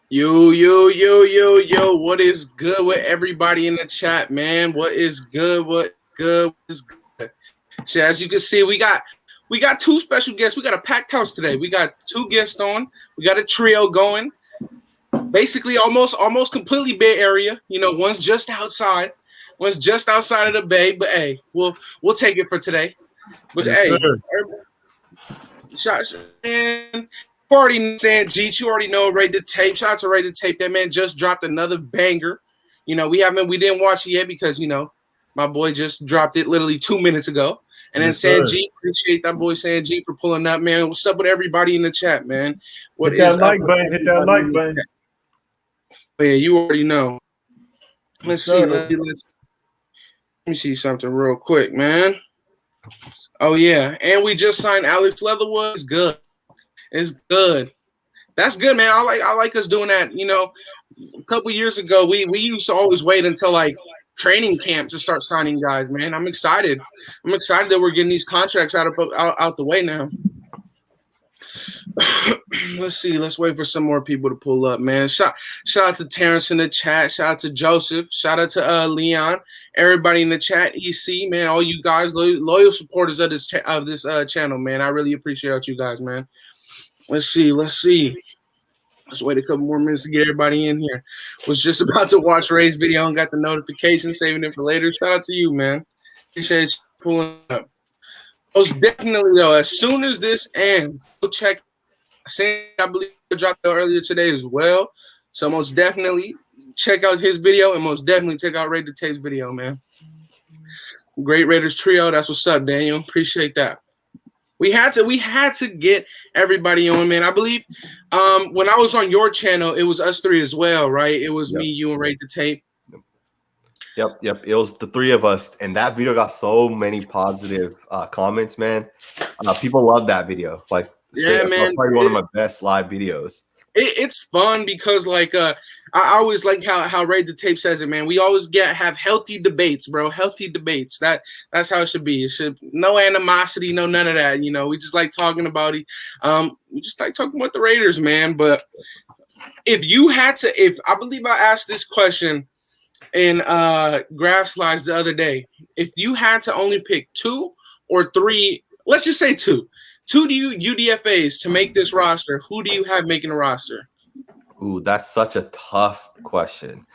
Yo, what is good with everybody in the chat, man? What is good? What is good? So as you can see, we got two special guests. We got a packed house today. We got two guests on. We got a trio going. Basically almost completely Bay Area. You know, one's just outside of the Bay, but hey, we'll take it for today. But Yes, sir. hey, shout man. You already know Sanjit, you already know Ray the Tape. Shout out to Ray the Tape. That man just dropped another banger. You know, we didn't watch it yet because my boy just dropped it literally 2 minutes ago. And then Yes, sir. Sanjit, appreciate that boy Sanjit for pulling up, man. What's up with everybody in the chat, man? What Hit that is up like with button. Hit that everybody like in the button. chat? Oh, yeah, you already know. Yes, Let's sir. see. Let me see something real quick, man. Oh yeah, and we just signed Alex Leatherwood. It's good. It's good. That's good, man. I like us doing that. You know, a couple years ago, we used to always wait until like training camp to start signing guys, man. I'm excited. I'm excited that we're getting these contracts out the way now. Let's see. Let's wait for some more people to pull up, man. Shout out to Terrence in the chat. Shout out to Joseph. Shout out to Leon. Everybody in the chat. EC, man. All you guys, loyal supporters of this channel, man. I really appreciate you guys, man. Let's see. Let's wait a couple more minutes to get everybody in here. Was just about to watch Ray's video and got the notification, saving it for later. Shout out to you, man. Appreciate you pulling up. Most definitely, though, as soon as this ends, go check. I believe I dropped out earlier today as well. So most definitely check out his video and most definitely check out Ray the Tape's video, man. Great Raiders trio. That's what's up, Daniel. Appreciate that. We had to get everybody on, man. I believe when I was on your channel, it was us three as well, right? It was me, you, and Ray the Tape. Yep. It was the three of us, and that video got so many positive comments, man. People love that video. Like, yeah, man, probably one of my best live videos. It's fun because I always like how Ray the Tape says it, man. We always have healthy debates, bro. Healthy debates. That's how it should be. It should no animosity, no none of that. You know, we just like talking about it. We just like talking about the Raiders, man. But if I believe I asked this question in Graph Slides the other day, if you had to only pick 2 or 3, let's just say 2 UDFAs to make this roster, who do you have making the roster? Ooh, that's such a tough question.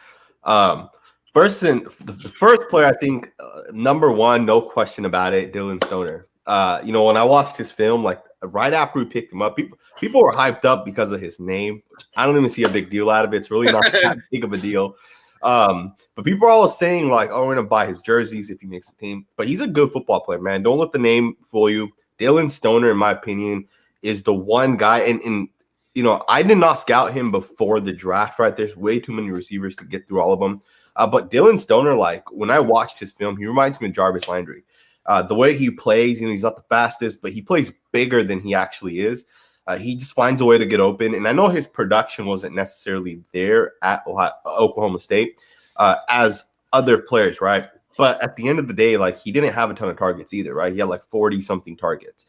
The first player, I think, number one, no question about it, Dylan Stoner. When I watched his film, like right after we picked him up, people were hyped up because of his name, which I don't even see a big deal out of it. It's really not that big of a deal. But people are always saying like, oh, we're gonna buy his jerseys if he makes the team. But he's a good football player, man. Don't let the name fool you. Dylan Stoner, in my opinion, is the one guy, and I did not scout him before the draft, right? There's way too many receivers to get through all of them. But Dylan Stoner, like when I watched his film, he reminds me of Jarvis Landry. The way he plays, he's not the fastest, but he plays bigger than he actually is. He just finds a way to get open. And I know his production wasn't necessarily there at Oklahoma State as other players, right? But at the end of the day, like he didn't have a ton of targets either, right? He had like 40-something targets.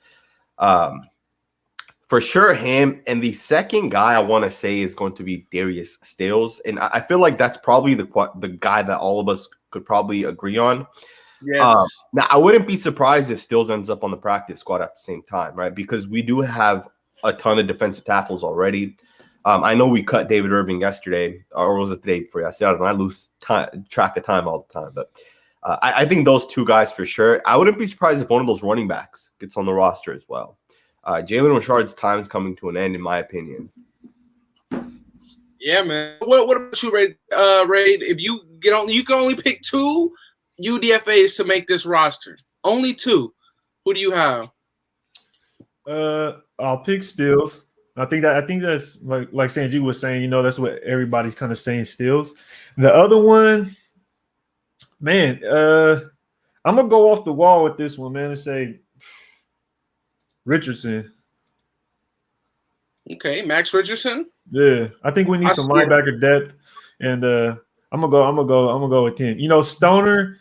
For sure, him. And the second guy I want to say is going to be Darius Stills. And I feel like that's probably the guy that all of us could probably agree on. Yes. Now, I wouldn't be surprised if Stills ends up on the practice squad at the same time, right? Because we do have a ton of defensive tackles already. I know we cut David Irving yesterday, or was it the day before yesterday? I don't know. I lose track of time all the time. But I think those two guys for sure. I wouldn't be surprised if one of those running backs gets on the roster as well. Jalen Richard's time is coming to an end, in my opinion. Yeah, man. What about you, Ray? If you you can only pick 2 UDFAs to make this roster. Only 2. Who do you have? I'll pick Stills. I think that's like Sanjit was saying. That's what everybody's kind of saying. Stills. The other one, man. I'm gonna go off the wall with this one, man, and say Richardson. Okay, Max Richardson. Yeah, I think we need some linebacker depth, and I'm gonna go with him. Stoner.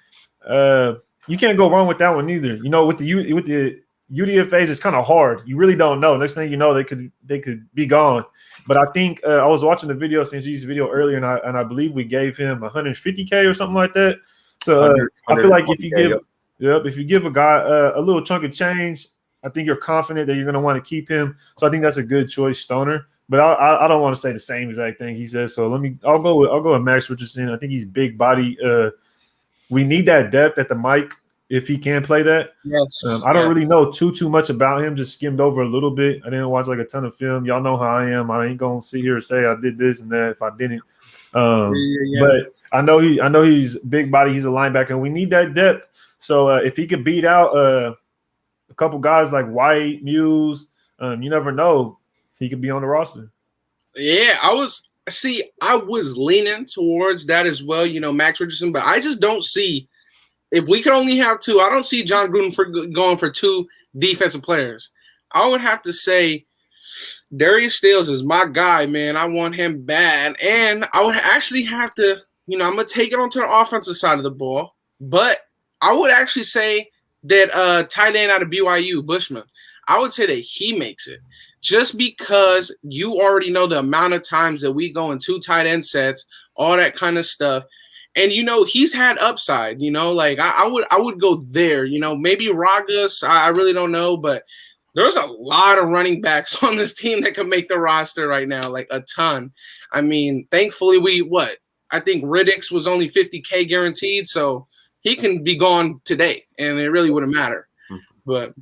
You can't go wrong with that one either. With the UDFAs is kind of hard. You really don't know. Next thing you know, they could be gone. But I think I was watching the video, Sanjit's video earlier, and I believe we gave him 150K or something like that. So I feel like if you give a guy a little chunk of change, I think you're confident that you're going to want to keep him. So I think that's a good choice, Stoner. But I don't want to say the same exact thing he says. So I'll go with Max Richardson. I think he's big body. We need that depth at the mic if he can play that. Yes. I don't really know too much about him. Just skimmed over a little bit. I didn't watch like a ton of film. Y'all know how I am. I ain't gonna sit here and say I did this and that if I didn't. But I know he's big body. He's a linebacker, and we need that depth. So if he could beat out a couple guys like White, Muse, you never know. He could be on the roster. Yeah, I was leaning towards that as well, Max Richardson, but I just don't see if we could only have two. I don't see John Gruden going for two defensive players. I would have to say Darius Stills is my guy, man. I want him bad, and I would actually have to, I'm gonna take it onto the offensive side of the ball, but I would actually say that tight end out of BYU, Bushman, I would say that he makes it. Just because you already know the amount of times that we go in two tight end sets, all that kind of stuff. And, he's had upside, like I would go there, maybe Ragas, I really don't know, but there's a lot of running backs on this team that can make the roster right now, like a ton. I mean, thankfully I think Riddick's was only 50K guaranteed, so he can be gone today and it really wouldn't matter. But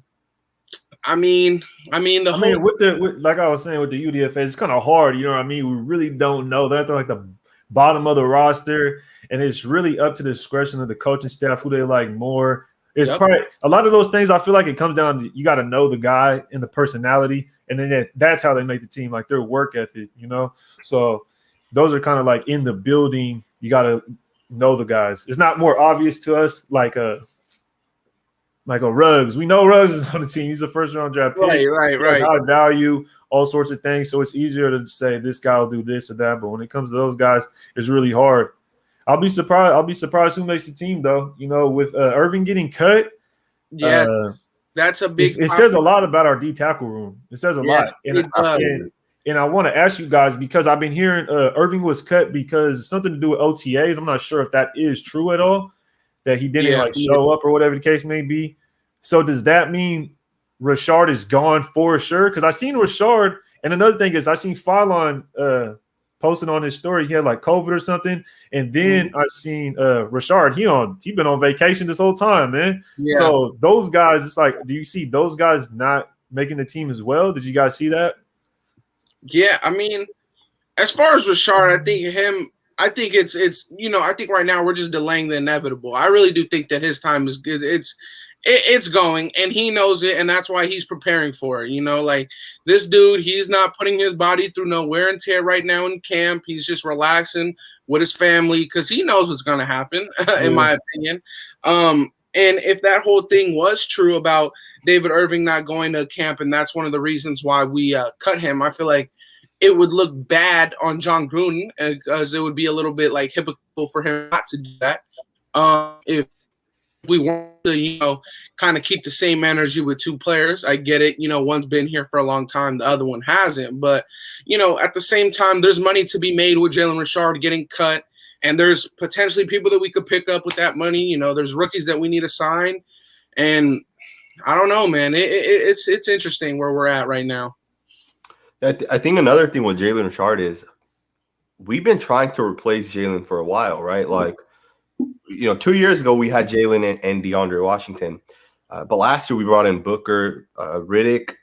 like I was saying with the UDFA, it's kind of hard. You know what I mean? We really don't know. They're at like the bottom of the roster, and it's really up to the discretion of the coaching staff who they like more. It's probably a lot of those things. I feel like it comes down to you got to know the guy and the personality, and then that's how they make the team, like their work ethic. So those are kind of like in the building. You got to know the guys. It's not more obvious to us like a Ruggs. We know Ruggs is on the team. He's a first-round draft pick. Right. High value, all sorts of things. So it's easier to say this guy will do this or that. But when it comes to those guys, it's really hard. I'll be surprised who makes the team, though. With Irving getting cut. Yeah, that's a big. It says a lot about our D tackle room. It says a lot. And I want to ask you guys, because I've been hearing Irving was cut because something to do with OTAs. I'm not sure if that is true at all, that he didn't show up or whatever the case may be. So does that mean Rashard is gone for sure? Because I seen Rashard, and another thing is I seen Fallon posting on his story. He had like COVID or something, and then I seen Rashard. He been on vacation this whole time, man. Yeah. So those guys, it's like, do you see those guys not making the team as well? Did you guys see that? Yeah, I mean, as far as Rashard, I think it's I think right now we're just delaying the inevitable. I really do think that his time is good. It's going, and he knows it, and that's why he's preparing for it. Like this dude, he's not putting his body through no wear and tear right now in camp. He's just relaxing with his family because he knows what's going to happen, in my opinion. And if that whole thing was true about David Irving not going to camp, and that's one of the reasons why we cut him, I feel like it would look bad on John Gruden because it would be a little bit like hypocritical for him not to do that. If we want to, kind of keep the same energy with two players, I get it. One's been here for a long time, the other one hasn't. But, at the same time, there's money to be made with Jalen Richard getting cut, and there's potentially people that we could pick up with that money. There's rookies that we need to sign, and I don't know, man. It's interesting where we're at right now. I think another thing with Jalen Richard is we've been trying to replace Jalen for a while, right? Like, 2 years ago we had Jalen and DeAndre Washington, but last year we brought in Booker. Riddick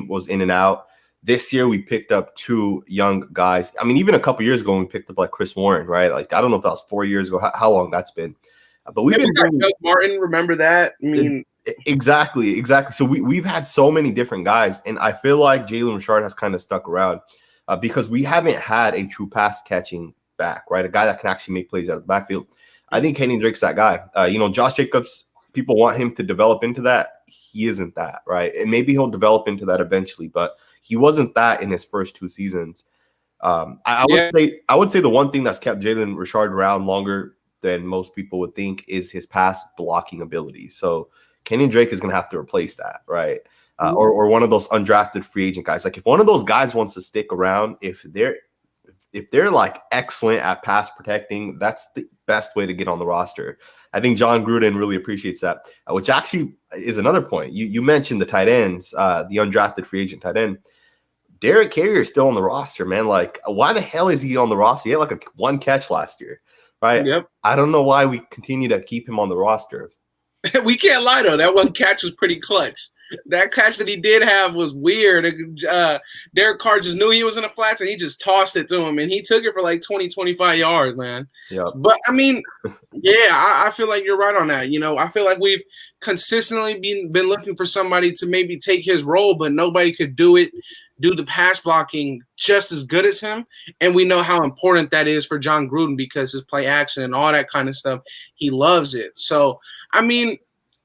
was in and out. This year we picked up two young guys. I mean, even a couple years ago we picked up like Chris Warren, right? Like I don't know if that was 4 years ago, how long that's been, but we've been doing Doug Martin. Remember that? I mean, exactly. So we've had so many different guys, and I feel like Jalen Richard has kind of stuck around because we haven't had a true pass catching back, right? A guy that can actually make plays out of the backfield. I think Kenny Drake's that guy. Josh Jacobs, people want him to develop into that. He isn't that, right? And maybe he'll develop into that eventually, but he wasn't that in his first two seasons. I would say the one thing that's kept Jalen Richard around longer than most people would think is his pass blocking ability. So Kenny Drake is going to have to replace that, right? or one of those undrafted free agent guys. Like if one of those guys wants to stick around, if they're like excellent at pass protecting, that's the best way to get on the roster. I think John Gruden really appreciates that, which actually is another point. You mentioned the tight ends, the undrafted free agent tight end. Derek Carrier is still on the roster, man. Like, why the hell is he on the roster? He had like a one catch last year, right? Yep. I don't know why we continue to keep him on the roster. We can't lie, though. That one catch was pretty clutch. That catch that he did have was weird. Derek Carr just knew he was in the flats, and he just tossed it to him, and he took it for like 20, 25 yards, man. Yeah. But, I mean, yeah, I feel like you're right on that. You know, I feel like we've consistently been looking for somebody to maybe take his role, but nobody could do the pass blocking just as good as him. And we know how important that is for John Gruden because his play action and all that kind of stuff, he loves it. So, I mean,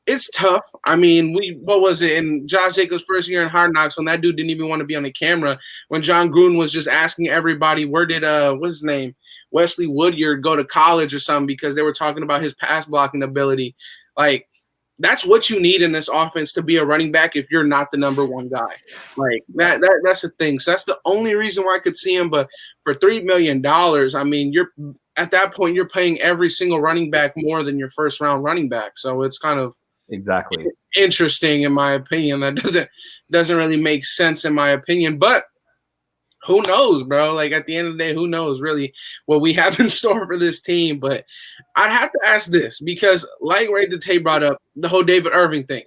it's tough. I mean, what was it in Josh Jacobs' first year in Hard Knocks when that dude didn't even want to be on the camera, when John Gruden was just asking everybody, where did what's his name, Wesley Woodyard, go to college or something, because they were talking about his pass blocking ability. Like, that's what you need in this offense to be a running back if you're not the number one guy. Like that's the thing. So that's the only reason why I could see him. But for $3 million, I mean, you're at that point you're paying every single running back more than your first round running back. So it's kind of exactly interesting in my opinion. That doesn't really make sense in my opinion. But who knows, bro? Like at the end of the day, who knows really what we have in store for this team? But I'd have to ask this because, like Ray Dete brought up, the whole David Irving thing.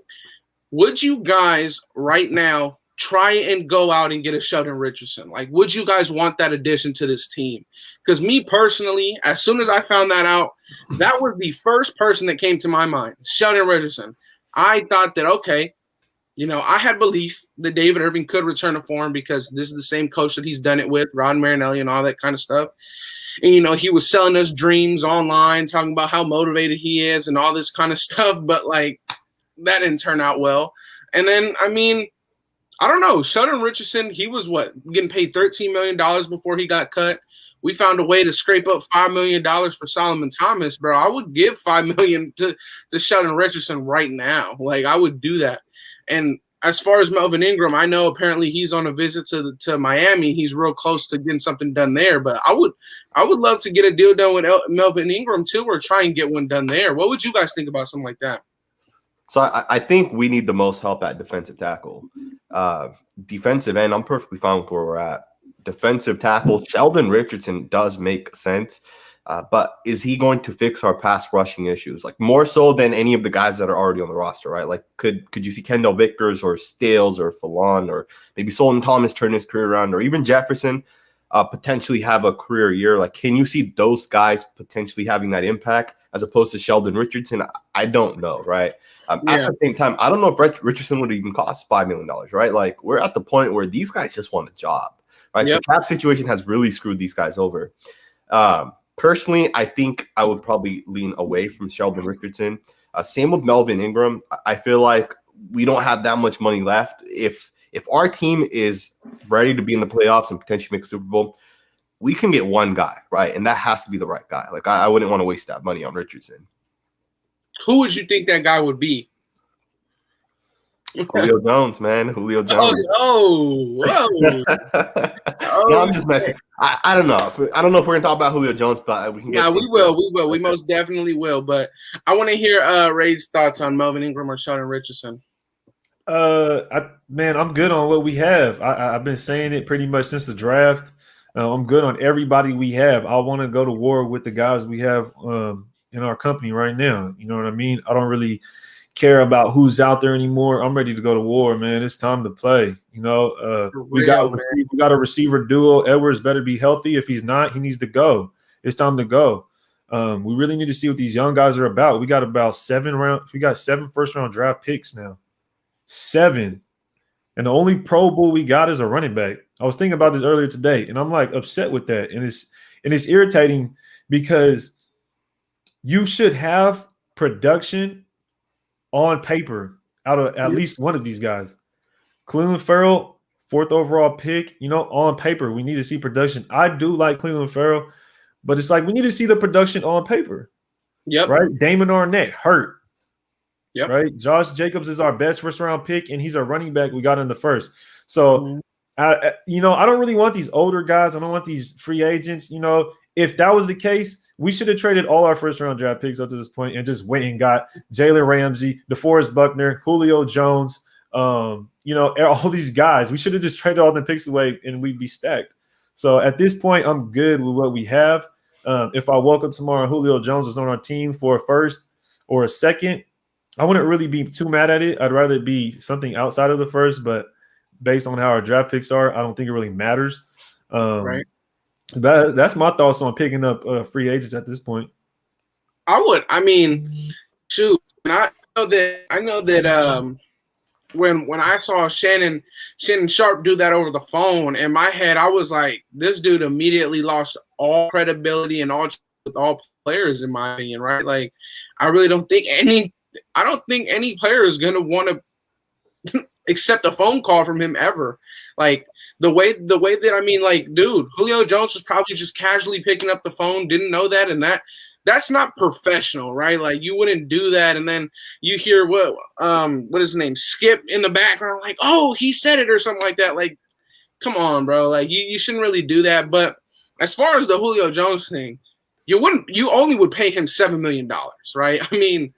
Would you guys right now try and go out and get a Sheldon Richardson? Like, would you guys want that addition to this team? Because me personally, as soon as I found that out, that was the first person that came to my mind, Sheldon Richardson. I thought that, okay, you know, I had belief that David Irving could return to form because this is the same coach that he's done it with, Ron Marinelli and all that kind of stuff. And, you know, he was selling us dreams online, talking about how motivated he is and all this kind of stuff. But, like, that didn't turn out well. And then, I mean, I don't know. Sheldon Richardson, he was getting paid $13 million before he got cut. We found a way to scrape up $5 million for Solomon Thomas, bro. I would give $5 million to Sheldon Richardson right now. Like, I would do that. And as far as Melvin Ingram, I know apparently he's on a visit to Miami. He's real close to getting something done there. But I would love to get a deal done with Melvin Ingram too, or try and get one done there. What would you guys think about something like that? So I think we need the most help at defensive tackle. Defensive end, I'm perfectly fine with where we're at. Defensive tackle, Sheldon Richardson does make sense. But is he going to fix our pass rushing issues? Like more so than any of the guys that are already on the roster, right? Like could you see Kendall Vickers or Stales or Fallon or maybe Solon Thomas turn his career around, or even Jefferson potentially have a career year? Like, can you see those guys potentially having that impact as opposed to Sheldon Richardson? I don't know, right? At the same time, I don't know if Richardson would even cost $5 million, right? Like we're at the point where these guys just want a job, right? Yep. The cap situation has really screwed these guys over. Personally, I think I would probably lean away from Sheldon Richardson. Same with Melvin Ingram. I feel like we don't have that much money left. If our team is ready to be in the playoffs and potentially make a Super Bowl, we can get one guy, right? And that has to be the right guy. Like I wouldn't want to waste that money on Richardson. Who would you think that guy would be? Julio Jones, man. Julio Jones. Whoa. No, I'm just messing. I don't know. I don't know if we're gonna talk about Julio Jones, but we can get. Yeah, we will. We most definitely will. But I want to hear Ray's thoughts on Melvin Ingram or Sheldon Richardson. I'm good on what we have. I've been saying it pretty much since the draft. I'm good on everybody we have. I want to go to war with the guys we have in our company right now. You know what I mean? I don't really care about who's out there anymore. I'm ready to go to war, man. It's time to play. You know, we got a receiver duo. Edwards better be healthy. If he's not, he needs to go. It's time to go. We really need to see what these young guys are about. We got about 7 first-round draft picks now. 7. And the only Pro Bowl we got is a running back. I was thinking about this earlier today, and I'm like upset with that. And it's irritating because you should have production on paper out of at least one of these guys. Cleveland Farrell, 4th overall pick, you know, on paper, we need to see production. I do like Cleveland Farrell, but it's like we need to see the production on paper. Yep. Right? Damon Arnett hurt. Yep. right? Josh Jacobs is our best first round pick, and he's our running back we got in the first. So, I don't really want these older guys. I don't want these free agents. If that was the case, we should have traded all our first round draft picks up to this point and just went and got Jalen Ramsey, DeForest Buckner, Julio Jones, all these guys. We should have just traded all the picks away and we'd be stacked. So at this point, I'm good with what we have. If I woke up tomorrow and Julio Jones was on our team for a first or a second, I wouldn't really be too mad at it. I'd rather it be something outside of the first, but based on how our draft picks are, I don't think it really matters. Right. That's my thoughts on picking up free agents at this point. Shoot, and I know that when I saw Shannon Sharp do that over the phone, in my head I was like, this dude immediately lost all credibility and all players, in my opinion, right? Like, I don't think any player is gonna want to accept a phone call from him ever. Like, the way that dude, Julio Jones was probably just casually picking up the phone, didn't know that, and that's not professional, right? Like, you wouldn't do that, and then you hear what is his name, Skip, in the background, like, oh, he said it or something like that. Like, come on, bro. Like, you shouldn't really do that. But as far as the Julio Jones thing, you only would pay him $7 million, right? I mean,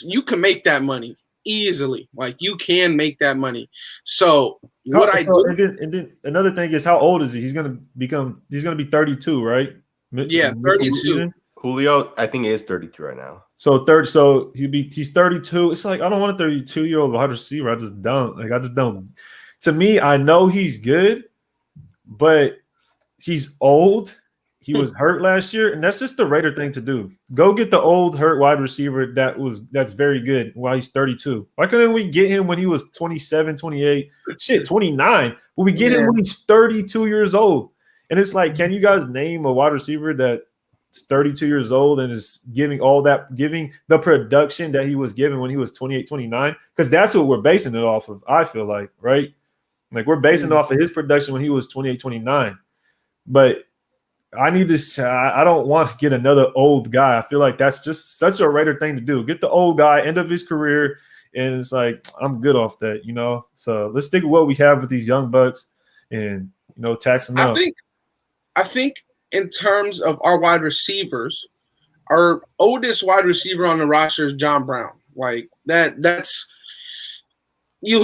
you can make that money easily. Like, you can make that money. So and then another thing is, how old is he? He's gonna be 32, right? Yeah, 32. Julio, I think, is 32 right now. So he's 32. It's like, I don't want a 32-year-old wide receiver. I just don't. To me, I know he's good, but he's old. He was hurt last year, and that's just the Raider thing to do. Go get the old hurt wide receiver that's very good while he's 32. Why couldn't we get him when he was 27, 28, 29? But we get him when he's 32 years old. And it's like, can you guys name a wide receiver that's 32 years old and is giving the production that he was given when he was 28, 29? Because that's what we're basing it off of, I feel like, right? Like, we're basing it off of his production when he was 28, 29. But I don't want to get another old guy. I feel like that's just such a Raider thing to do. Get the old guy, end of his career, and it's like, I'm good off that, So let's stick with what we have with these young bucks and, tax them up. I think in terms of our wide receivers, our oldest wide receiver on the roster is John Brown. Like, that's you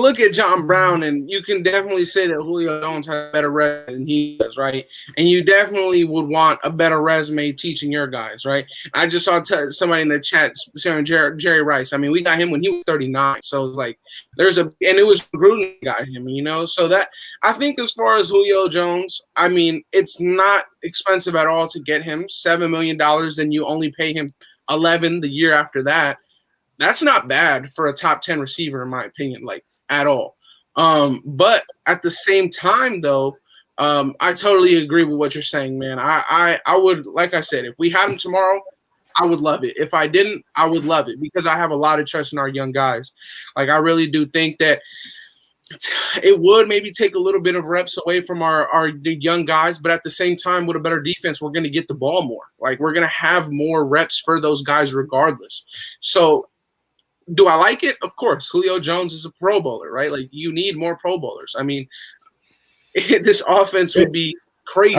look at John Brown, and you can definitely say that Julio Jones has a better resume than he does, right? And you definitely would want a better resume teaching your guys, right? I just saw somebody in the chat saying Jerry Rice. I mean, we got him when he was 39, so it's like and it was Gruden got him, So that, I think, as far as Julio Jones, I mean, it's not expensive at all to get him $7 million, then you only pay him 11 the year after that. That's not bad for a top 10 receiver, in my opinion, like, at all. But at the same time, though, I totally agree with what you're saying, man. I would, like I said, if we had him tomorrow, I would love it. If I didn't, I would love it, because I have a lot of trust in our young guys. Like, I really do think that it would maybe take a little bit of reps away from our young guys, but at the same time, with a better defense, we're going to get the ball more. Like, we're going to have more reps for those guys regardless. So, do I like it? Of course. Julio Jones is a Pro Bowler, right? Like, you need more Pro Bowlers. I mean, this offense would be crazy.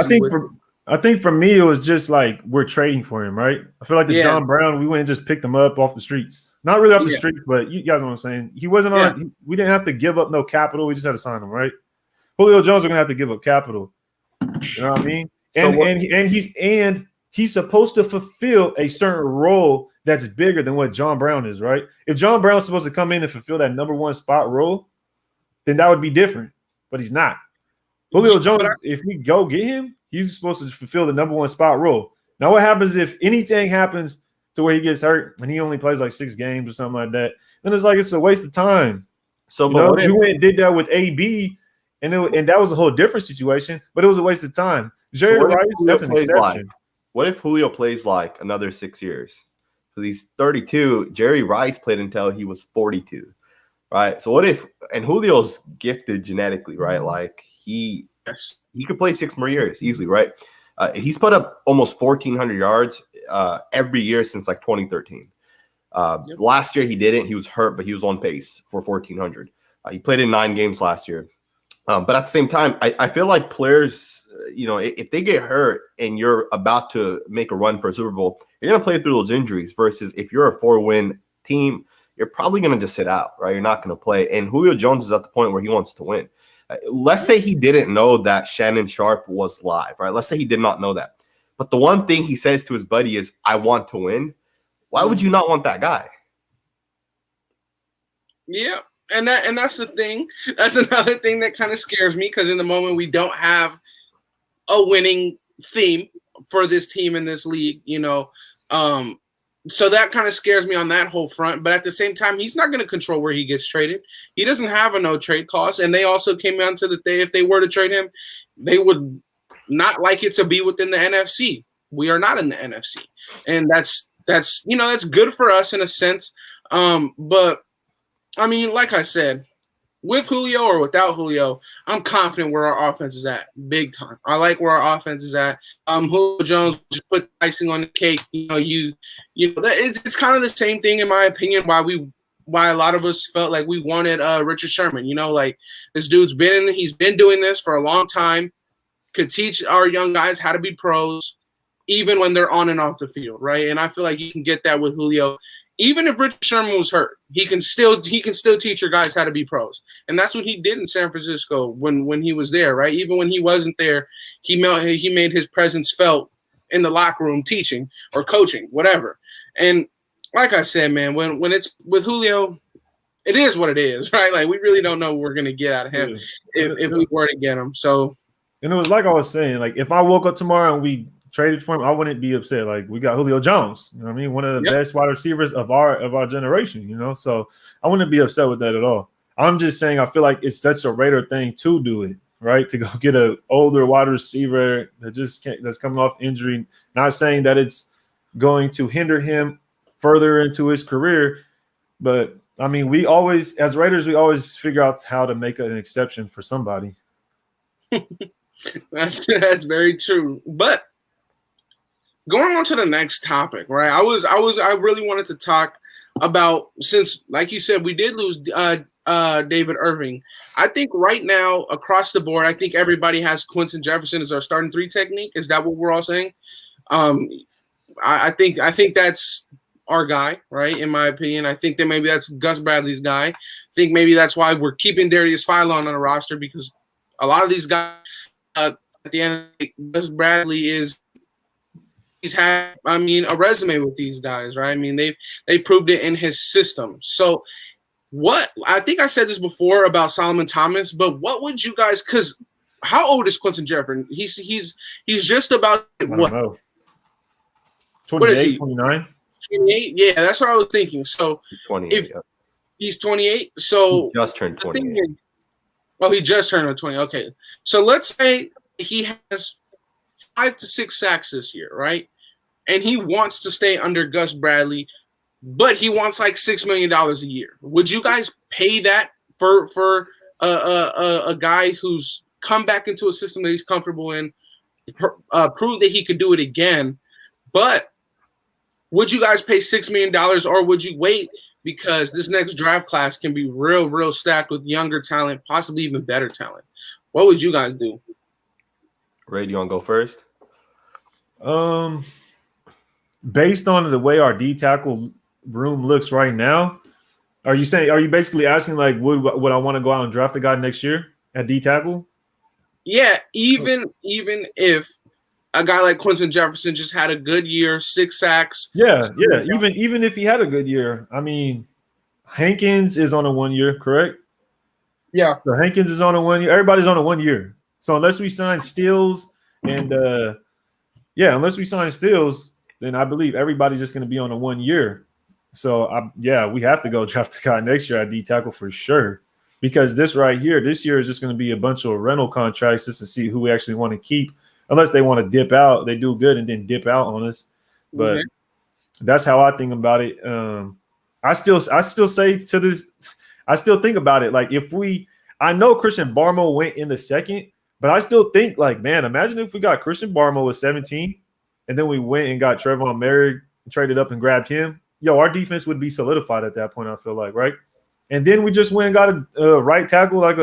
I think for me, it was just like, we're trading for him, right? I feel like John Brown, we went and just picked him up off the streets. Not really off the streets, but you guys know what I'm saying. He wasn't on. We didn't have to give up no capital. We just had to sign him, right? Julio Jones are gonna have to give up capital. You know what I mean? And he's supposed to fulfill a certain role that's bigger than what John Brown is, right? If John Brown's supposed to come in and fulfill that number one spot role, then that would be different. But he's not. Julio Jones, if we go get him, he's supposed to fulfill the number one spot role. Now, what happens if anything happens to where he gets hurt and he only plays like 6 games or something like that? Then it's a waste of time. So, we went and did that with AB, and that was a whole different situation, but it was a waste of time. Jerry Rice, that's an exception. What if Julio plays like another 6 years? Because he's 32. Jerry Rice played until he was 42, right? So what if – and Julio's gifted genetically, right? Like, he could play 6 more years easily, right? He's put up almost 1,400 yards every year since, like, 2013. Last year he didn't. He was hurt, but he was on pace for 1,400. He played in 9 games last year. But at the same time, I feel like players, if they get hurt and you're about to make a run for a Super Bowl, you're going to play through those injuries versus if you're a 4-win team, you're probably going to just sit out, right? You're not going to play. And Julio Jones is at the point where he wants to win. Let's say he didn't know that Shannon Sharpe was live, right? Let's say he did not know that. But the one thing he says to his buddy is, I want to win. Why would you not want that guy? Yeah. And that's the thing. That's another thing that kind of scares me because in the moment we don't have a winning theme for this team in this league, so that kind of scares me on that whole front. But at the same time, he's not going to control where he gets traded. He doesn't have a no trade clause, and they also came down to if they were to trade him, they would not like it to be within the NFC. We are not in the NFC, and that's good for us in a sense. But I mean, like I said, with Julio or without Julio, I'm confident where our offense is at, big time. I like where our offense is at. Julio Jones just put icing on the cake. It's kind of the same thing in my opinion. Why a lot of us felt like we wanted Richard Sherman. Like this dude's he's been doing this for a long time. Could teach our young guys how to be pros, even when they're on and off the field, right? And I feel like you can get that with Julio. Even if Richard Sherman was hurt, he can still teach your guys how to be pros, and that's what he did in San Francisco when he was there, right? Even when he wasn't there, he made his presence felt in the locker room, teaching or coaching, whatever. And like I said, man, when it's with Julio, it is what it is, right? Like we really don't know what we're gonna get out of him if we were to get him. So, and it was like I was saying, like if I woke up tomorrow and we traded for him, I wouldn't be upset. Like we got Julio Jones, you know what I mean? One of the best wide receivers of our generation, So I wouldn't be upset with that at all. I'm just saying I feel like it's such a Raider thing to do it, right? To go get an older wide receiver that's coming off injury. Not saying that it's going to hinder him further into his career, but I mean, we always, as Raiders, we always figure out how to make an exception for somebody. That's very true, but. Going on to the next topic, right? I really wanted to talk about, since, like you said, we did lose David Irving. I think right now across the board, I think everybody has Quinton Jefferson as our starting 3 technique. Is that what we're all saying? I think that's our guy, right? In my opinion, I think that maybe that's Gus Bradley's guy. I think maybe that's why we're keeping Darius Philon on the roster, because a lot of these guys at the end of the day, Gus Bradley he's had, a resume with these guys, right? I mean, they proved it in his system. So I think I said this before about Solomon Thomas, but what would you guys, because how old is Quinton Jefferson? He's just about what? 28, 29? 28? Yeah, that's what I was thinking. So he's 28. He's 28. So he just turned 28. He just turned 20. Okay. So let's say he has 5 to 6 sacks this year, right? And he wants to stay under Gus Bradley, but he wants like $6 million a year. Would you guys pay that for a guy who's come back into a system that he's comfortable in, prove that he could do it again? But would you guys pay $6 million, or would you wait, because this next draft class can be real stacked with younger talent, possibly even better talent? What would you guys do? Ray, do you want to go first? Based on the way our D tackle room looks right now, are you basically asking like would I want to go out and draft a guy next year at D tackle? Yeah, even if a guy like Quinton Jefferson just had a good year, 6 sacks. Yeah. Even if he had a good year, I mean, Hankins is on a 1 year, correct? Yeah. So Hankins is on a 1 year. Everybody's on a 1 year. So unless we sign Stills unless we sign Stills, then I believe everybody's just going to be on a 1 year. So we have to go draft a guy next year at D tackle for sure, because this year is just going to be a bunch of rental contracts just to see who we actually want to keep, unless they want to dip out. They do good and then dip out on us. But that's how I think about it. I still say to this, I still think about it. Like I know Christian Barmore went in the second, but I still think like, man, imagine if we got Christian Barmore with 17 and then we went and got Trevon Merrick, traded up and grabbed him. our defense would be solidified at that point, I feel like, right? And then we just went and got a right tackle, like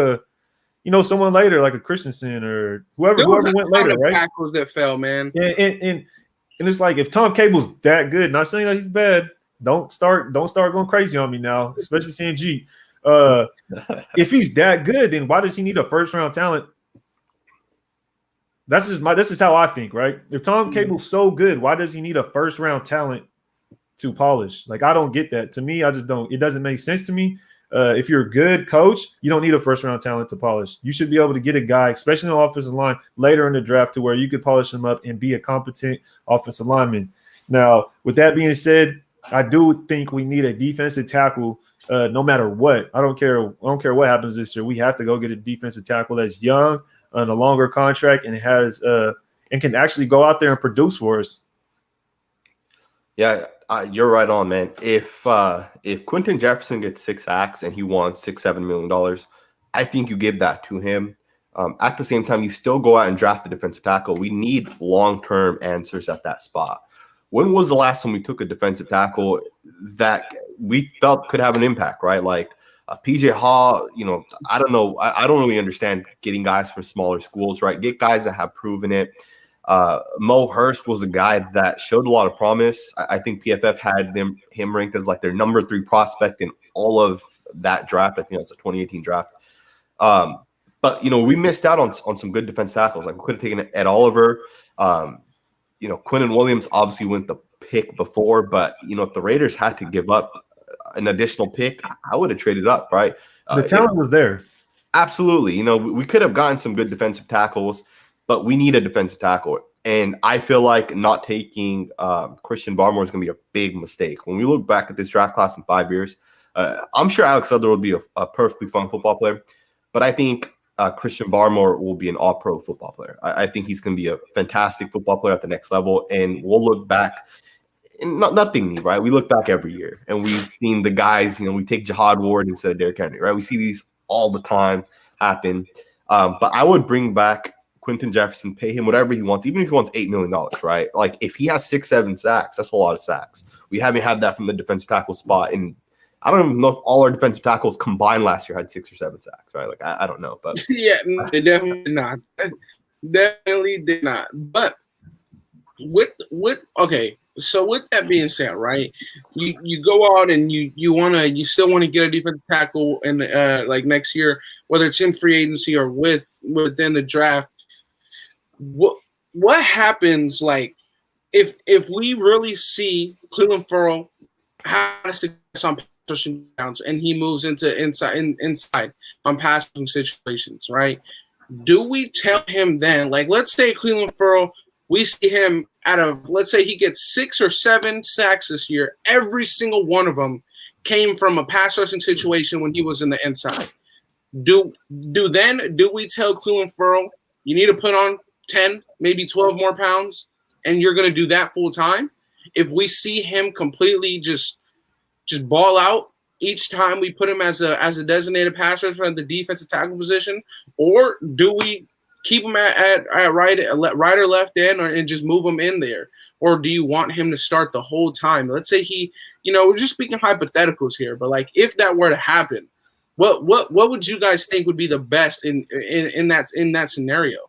someone later, like a Christensen or whoever went later, right? Tackles that fell, man. And it's like, if Tom Cable's that good, not saying that he's bad, don't start going crazy on me now, especially Sanjit. If he's that good, then why does he need a first round talent? This is how I think, right? If Tom Cable's so good, why does he need a first round talent to polish? Like, I don't get that. To me, I just don't. It doesn't make sense to me. If you're a good coach, you don't need a first round talent to polish. You should be able to get a guy, especially in the offensive line, later in the draft to where you could polish him up and be a competent offensive lineman. Now, with that being said, I do think we need a defensive tackle no matter what. I don't care what happens this year. We have to go get a defensive tackle that's young, on a longer contract, and has and can actually go out there and produce for us. Yeah, you're right on, man. If Quentin Jefferson gets 6 sacks and he wants $6-7 million, I think you give that to him. At the same time, you still go out and draft the defensive tackle. We need long-term answers at that spot. When was the last time we took a defensive tackle that we felt could have an impact, right? Like PJ Hall, I don't know. I don't really understand getting guys from smaller schools, right? Get guys that have proven it. Mo Hurst was a guy that showed a lot of promise. I think PFF had him ranked as like their number 3 prospect in all of that draft. I think that's the 2018 draft. But we missed out on some good defense tackles. Like, we could have taken Ed Oliver. Quinnen Williams obviously went the pick before, but if the Raiders had to give up an additional pick, I would have traded up, right? The talent was there. Absolutely. We could have gotten some good defensive tackles, but we need a defensive tackle. And I feel like not taking Christian Barmore is going to be a big mistake. When we look back at this draft class in 5 years, I'm sure Alex Sudler will be a perfectly fun football player, but I think Christian Barmore will be an all-pro football player. I think he's going to be a fantastic football player at the next level, and we'll look back. And nothing new, right? We look back every year, and we've seen the guys, we take Jihad Ward instead of Derrick Henry, right? We see these all the time happen. But I would bring back Quentin Jefferson, pay him whatever he wants, even if he wants $8 million, right? Like, if he has 6-7 sacks, that's a lot of sacks. We haven't had that from the defensive tackle spot. And I don't even know if all our defensive tackles combined last year had 6 or 7 sacks, right? Like, I don't know. But yeah, they definitely did not. Definitely did not. But okay. So with that being said, right, you go out and you still want to get a defensive tackle and like next year, whether it's in free agency or within the draft. What happens, like, if we really see Cleveland Ferrell have success on passing downs and he moves into inside on passing situations, right? Do we tell him then, like, let's say Cleveland Ferrell, we see him let's say he gets 6 or 7 sacks this year. Every single one of them came from a pass rushing situation when he was in the inside. Do we tell Cleveland Ferrell, you need to put on 10, maybe 12 more pounds, and you're going to do that full time? If we see him completely just ball out each time we put him as a designated pass rusher at the defensive tackle position, or do we keep him at right or left end, and just move him in there? Or do you want him to start the whole time? Let's say we're just speaking hypotheticals here, but like, if that were to happen, what would you guys think would be the best in that scenario?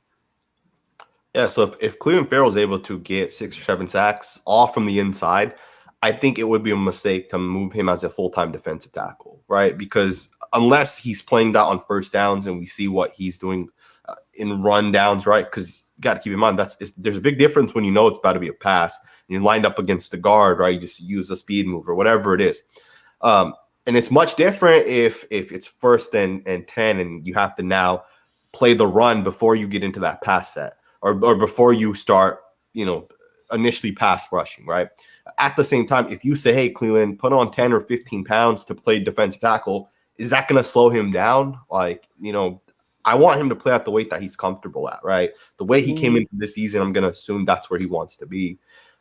Yeah, so if Cleveland Ferrell is able to get 6 or 7 sacks all from the inside, I think it would be a mistake to move him as a full-time defensive tackle, right? Because unless he's playing that on first downs and we see what he's doing in run downs, right? Because you got to keep in mind there's a big difference when it's about to be a pass and you're lined up against the guard, right? You just use a speed move or whatever it is. And it's much different if it's first and 10 and you have to now play the run before you get into that pass set or before you start, initially pass rushing, right? At the same time, if you say, hey, Cleveland, put on 10 or 15 pounds to play defensive tackle, is that going to slow him down? Like, I want him to play at the weight that he's comfortable at, right? The way he came into this season, I'm going to assume that's where he wants to be.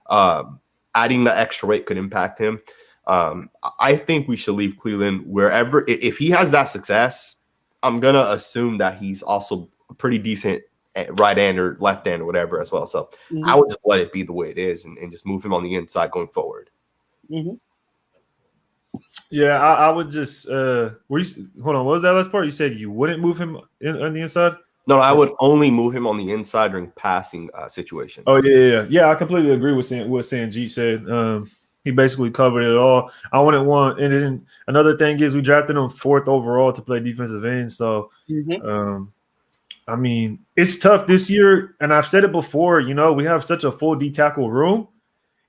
Adding the extra weight could impact him. I think we should leave Cleveland wherever. If he has that success, I'm going to assume that he's also a pretty decent right hand or left hand or whatever as well. So I would just let it be the way it is and just move him on the inside going forward. Mm-hmm. Yeah, I would just hold on. What was that last part? You said you wouldn't move him on the inside? No, I would only move him on the inside during passing situations. Oh yeah. I completely agree with what Sanjit said. He basically covered it all. I wouldn't want, and then another thing is we drafted him 4th overall to play defensive end. So, I mean, it's tough this year, and I've said it before. You know, we have such a full D tackle room,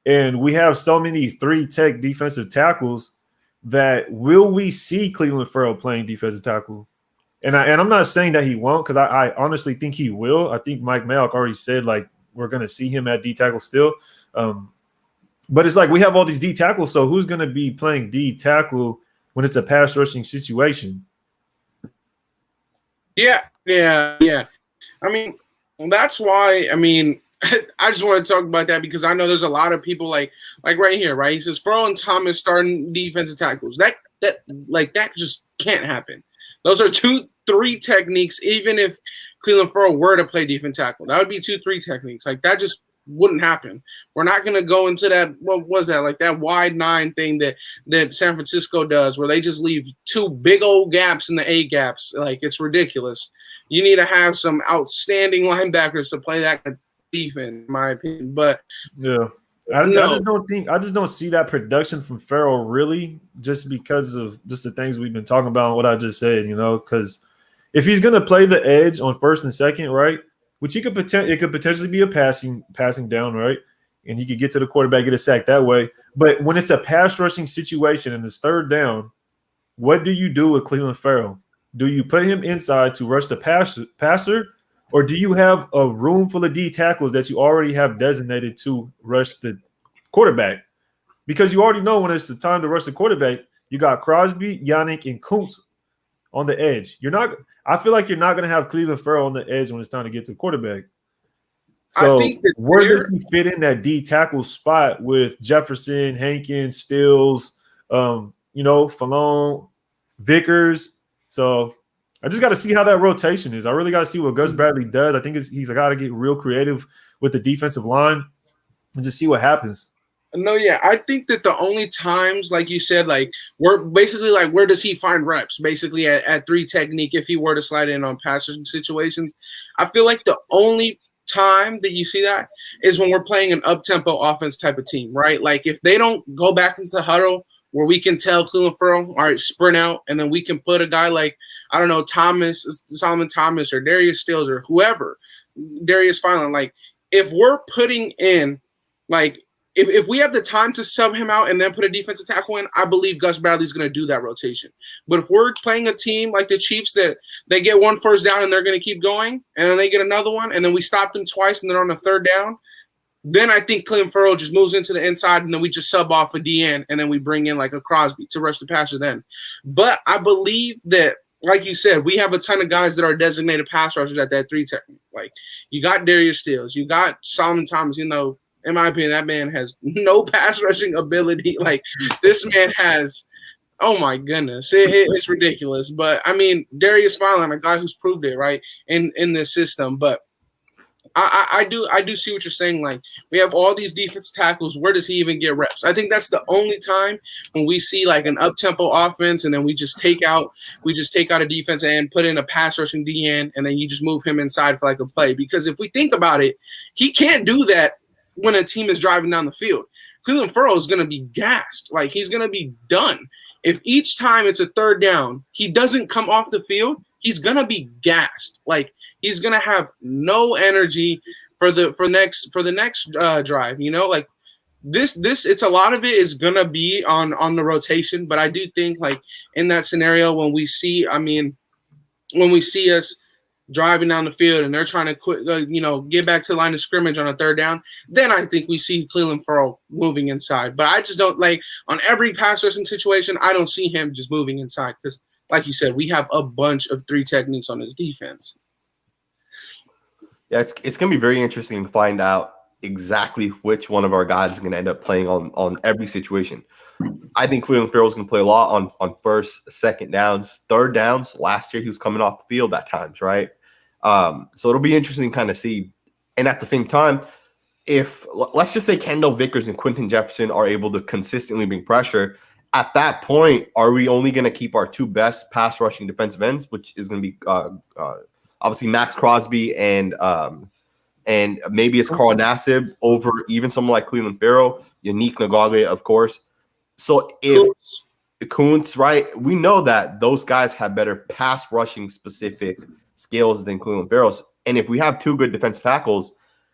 and we have so many 3-tech defensive tackles that will we see Cleveland Ferrell playing defensive tackle? And I'm not saying that he won't, because I honestly think he will. I think Mike Mayock already said like we're going to see him at D tackle still. But it's like we have all these D tackles, so who's going to be playing D tackle when it's a pass rushing situation? Yeah. I mean, that's why. I mean, I just want to talk about that because I know there's a lot of people like right here, right? He says Ferrell and Thomas starting defensive tackles. That just can't happen. Those are 2-3 techniques. Even if Cleveland Ferrell were to play defensive tackle, that would be 2-3 techniques. Like that just wouldn't happen. We're not going to go into that. What was that? Like that wide 9 thing that San Francisco does, where they just leave 2 big old gaps in the A gaps. Like it's ridiculous. You need to have some outstanding linebackers to play that defense, in my opinion. But yeah. I just don't see that production from Ferrell really, just because of just the things we've been talking about and what I just said, you know, because if he's going to play the edge on 1st and 2nd, right, which it could potentially be a passing down, right, and he could get to the quarterback, get a sack that way. But when it's a pass rushing situation and it's 3rd down, what do you do with Cleveland Ferrell? Do you put him inside to rush the passer? Or do you have a room full of D tackles that you already have designated to rush the quarterback? Because you already know when it's the time to rush the quarterback, you got Crosby, Yannick, and Kuntz on the edge. I feel like you're not going to have Cleveland Ferrell on the edge when it's time to get to the quarterback. So where does he fit in that D tackle spot with Jefferson, Hankins, Stills, Fallon, Vickers? So I just got to see how that rotation is. I really got to see what Gus Bradley does. I think he's got to get real creative with the defensive line and just see what happens. No, yeah. I think that the only times, like you said, like we're basically like where does he find reps? Basically at 3 technique if he were to slide in on passing situations. I feel like the only time that you see that is when we're playing an up-tempo offense type of team, right? Like if they don't go back into the huddle where we can tell Cleveland Ferrell, all right, sprint out, and then we can put a guy like, I don't know, Solomon Thomas or Darius Stills or whoever, Darius Philon. Like, if we're putting in, like, if we have the time to sub him out and then put a defensive tackle in, I believe Gus Bradley's going to do that rotation. But if we're playing a team like the Chiefs that they get 1 first down and they're going to keep going, and then they get another one, and then we stop them twice and they're on the 3rd down, then I think Cleveland Ferrell just moves into the inside, and then we just sub off a DN, and then we bring in like a Crosby to rush the passer then. But I believe that, like you said, we have a ton of guys that are designated pass rushers at that 3 technique. Like you got Darius Stills, you got Solomon Thomas. You know, in my opinion, that man has no pass rushing ability. Like this man has, oh my goodness, it's ridiculous. But I mean, Darius Philon, a guy who's proved it, right, in this system. But I do see what you're saying. Like we have all these defense tackles. Where does he even get reps? I think that's the only time when we see like an up-tempo offense, and then we just take out a defense and put in a pass rushing DN, and then you just move him inside for like a play. Because if we think about it, he can't do that when a team is driving down the field. Cleveland Ferrell is going to be gassed. Like he's going to be done. If each time it's a 3rd down, he doesn't come off the field, he's going to be gassed. Like he's gonna have no energy for the next drive. You know, like this. It's a lot of it is gonna be on the rotation. But I do think like in that scenario when we see us driving down the field and they're trying to get back to the line of scrimmage on a 3rd down, then I think we see Cleveland Ferrell moving inside. But I just don't like on every pass rushing situation. I don't see him just moving inside because, like you said, we have a bunch of 3 techniques on his defense. Yeah, it's going to be very interesting to find out exactly which one of our guys is going to end up playing on every situation. I think Cleveland Ferrell is going to play a lot on 1st, 2nd downs, 3rd downs. Last year, he was coming off the field at times, right? So it'll be interesting to kind of see. And at the same time, if let's just say Kendall Vickers and Quentin Jefferson are able to consistently bring pressure, at that point, are we only going to keep our 2 best pass rushing defensive ends, which is going to be obviously Max Crosby and maybe it's Carl Nassib over even someone like Cleveland Farrell, Yannick Ngakoue, of course. So if Kuntz, right, we know that those guys have better pass rushing specific skills than Cleveland Farrell. And if we have 2 good defensive tackles,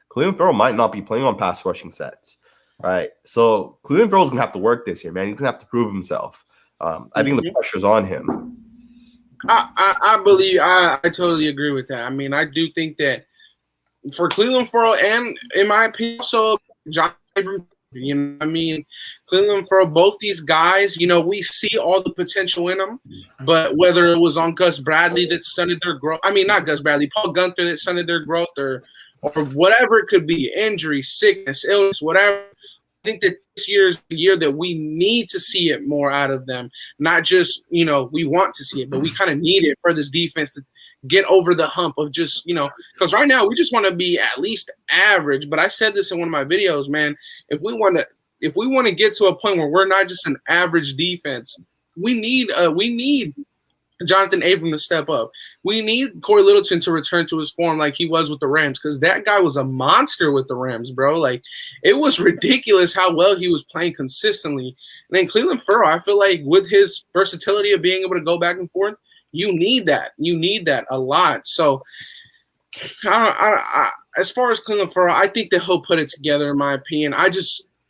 Cleveland Farrell might not be playing on pass rushing sets, right? So Cleveland Farrell's going to have to work this year, man. He's going to have to prove himself. I think the pressure's on him. I believe I totally agree with that. I mean, I do think that for Cleveland Farrell and, in my opinion, also John Abrams, you know what I mean? Cleveland Farrell, both these guys, you know, we see all the potential in them, but whether it was on Gus Bradley that stunted their growth, I mean, not Gus Bradley, Paul Gunther that stunted their growth, or whatever it could be, injury, sickness, illness, whatever. I think that this year is the year that we need to see it more out of them. Not just, you know, we want to see it, but we kind of need it for this defense to get over the hump of just, you know, because right now we just want to be at least average. But I said this in one of my videos, man. If we want to get to a point where we're not just an average defense, we need Jonathan Abram to step up. We need Corey Littleton to return to his form like he was with the Rams, because that guy was a monster with the Rams, bro. Like, it was ridiculous how well he was playing consistently. And then Cleveland Farrell, I feel like with his versatility of being able to go back and forth, you need that. You need that a lot. So, as far as Cleveland Farrell, I think that he'll put it together, in my opinion.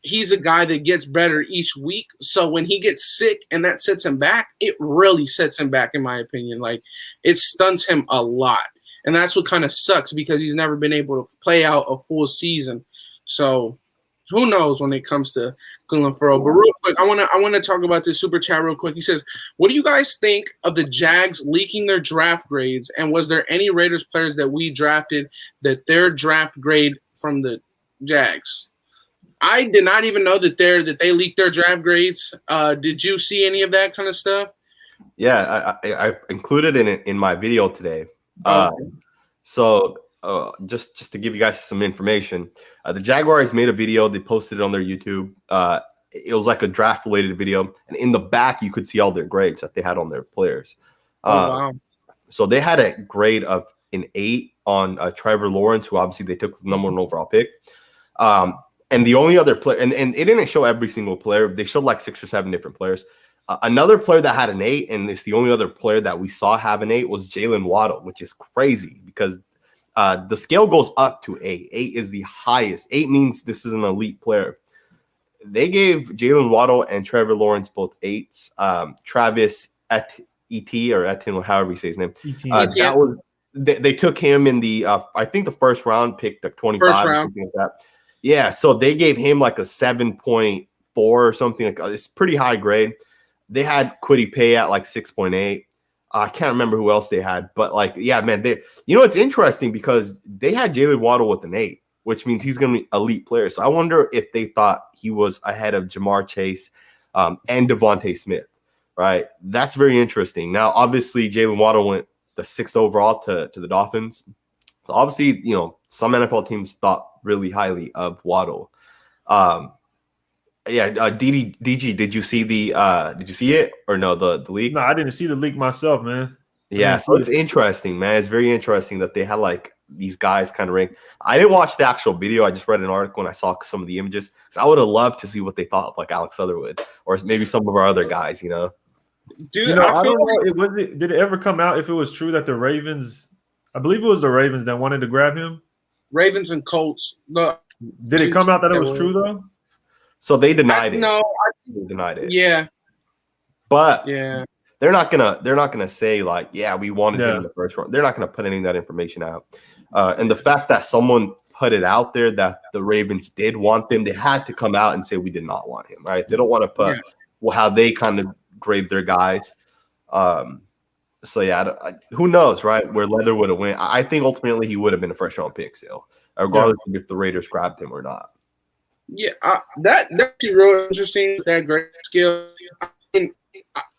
He's a guy that gets better each week. So when he gets sick and that sets him back, it really sets him back, in my opinion. Like, it stunts him a lot. And that's what kind of sucks, because he's never been able to play out a full season. So who knows when it comes to Cleveland Farrell. But real quick, I want to talk about this super chat real quick. He says, what do you guys think of the Jags leaking their draft grades? And was there any Raiders players that we drafted that their draft grade from the Jags? I did not even know that they leaked their draft grades. Did you see any of that kind of stuff? Yeah, I included it in my video today. Just to give you guys some information, the Jaguars made a video. They posted it on their YouTube. It was like a draft-related video, and in the back you could see all their grades that they had on their players. Wow! So they had a grade of an 8 on Trevor Lawrence, who obviously they took with the number 1 overall pick. And the only other player, and it didn't show every single player. They showed like 6 or 7 different players. Another player that had an 8, and it's the only other player that we saw have an 8, was Jalen Waddle, which is crazy because the scale goes up to 8. 8 is the highest. 8 means this is an elite player. They gave Jalen Waddle and Trevor Lawrence both 8s. Travis Etienne, or Etienne, or however you say his name. That was they took him in the I think the first round pick, the 25 or something like that. Yeah, so they gave him like a 7.4 or something like that. It's pretty high grade. They had Kwity Paye at like 6.8. I can't remember who else they had, but like, yeah, man, it's interesting because they had Jalen Waddle with an 8, which means he's going to be an elite player. So I wonder if they thought he was ahead of Jamar Chase and Devontae Smith, right? That's very interesting. Now, obviously, Jalen Waddle went the 6th overall to the Dolphins. So obviously, some NFL teams thought really highly of Waddle. DG, did you see it or no, the leak? No, I didn't see the leak myself, man. Yeah, so it's interesting, man. It's very interesting that they had like these guys kind of ranked. I didn't watch the actual video. I just read an article and I saw some of the images. So I would have loved to see what they thought of like Alex Leatherwood or maybe some of our other guys, Dude, I don't know. Did it ever come out if it was true that the Ravens, I believe it was the Ravens that wanted to grab him? Ravens and Colts. Did it come out that it was true though? So they denied it. No, they denied it. Yeah, but yeah, they're not gonna say like, yeah, we wanted him in the first round. They're not gonna put any of that information out. And the fact that someone put it out there that the Ravens did want them, they had to come out and say we did not want him. Right? They don't want to put how they kind of grade their guys. So yeah, who knows, right? Where Leatherwood would have went. I think ultimately he would have been a first round pick still, regardless of if the Raiders grabbed him or not. Yeah, that's real interesting. That great skill.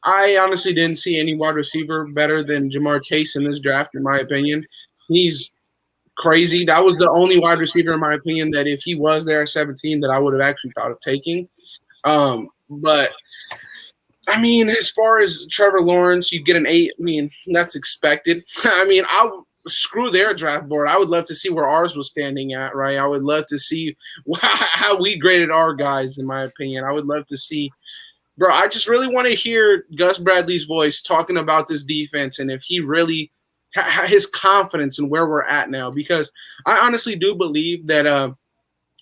I honestly didn't see any wide receiver better than Jamar Chase in this draft, in my opinion. He's crazy. That was the only wide receiver, in my opinion, that if he was there at 17, that I would have actually thought of taking. But I mean, as far as Trevor Lawrence, you get an 8. I mean, that's expected. I mean, screw their draft board. I would love to see where ours was standing at, right? I would love to see how we graded our guys, in my opinion. I would love to see, bro. I just really want to hear Gus Bradley's voice talking about this defense and if he really his confidence in where we're at now, because I honestly do believe that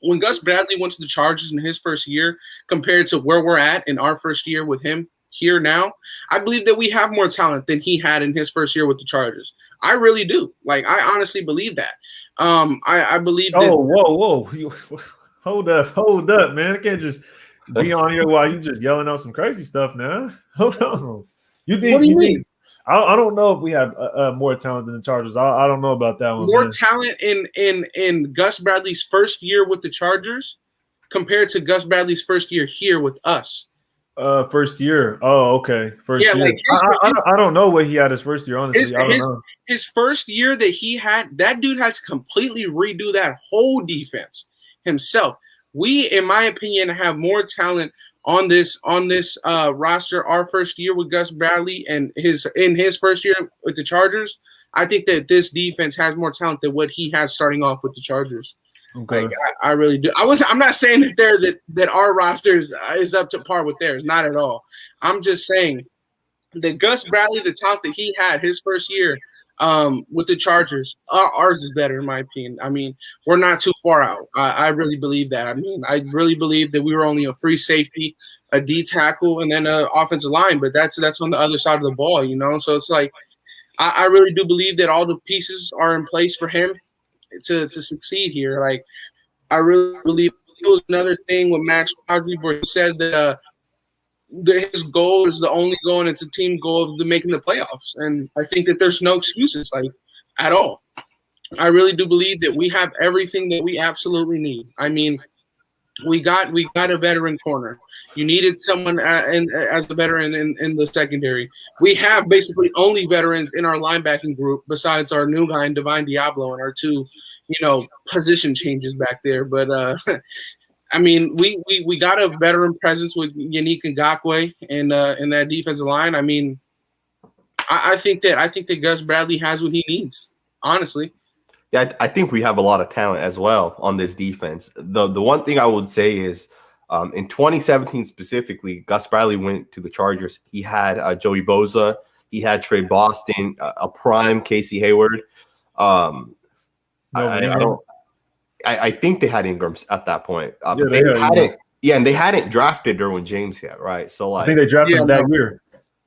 when Gus Bradley went to the Chargers in his first year compared to where we're at in our first year with him here now, I believe that we have more talent than he had in his first year with the Chargers. I really do. Like, I honestly believe that. I believe that. Oh, whoa. Hold up, man. I can't just be on here while you just yelling out some crazy stuff now. Hold on. What do you mean? I don't know if we have more talent than the Chargers. I don't know about that one. More talent in Gus Bradley's first year with the Chargers compared to Gus Bradley's first year here with us. First year. Oh, okay. First year. Like I don't know what he had his first year, honestly. I don't know. His first year that he had, that dude had to completely redo that whole defense himself. We, in my opinion, have more talent on this roster our first year with Gus Bradley and in his first year with the Chargers. I think that this defense has more talent than what he has starting off with the Chargers. Okay. Like, I really do. I'm not saying that our roster is up to par with theirs. Not at all. I'm just saying that Gus Bradley, the talent that he had his first year with the Chargers, ours is better in my opinion. I mean, we're not too far out. I really believe that. I mean, I really believe that we were only a free safety, a D tackle, and then an offensive line. But that's on the other side of the ball, you know. So it's like I really do believe that all the pieces are in place for him to succeed here. Like, I really believe it was another thing with Max Crosby where he said that his goal is the only goal, and it's a team goal of making the playoffs. And I think that there's no excuses, like, at all. I really do believe that we have everything that we absolutely need. I mean, we got a veteran corner. You needed someone as a veteran in the secondary. We have basically only veterans in our linebacking group besides our new guy, Divine Diablo, and our two, position changes back there. But I mean, we got a veteran presence with Yannick Ngakoue and in that defensive line. I mean, I think that Gus Bradley has what he needs, honestly. Yeah, I think we have a lot of talent as well on this defense. The one thing I would say is in 2017 specifically, Gus Bradley went to the Chargers. He had Joey Bosa. He had Trey Boston, a prime Casey Hayward. I think they had Ingram at that point. But they hadn't drafted Derwin James yet, right? So I think they drafted him that year.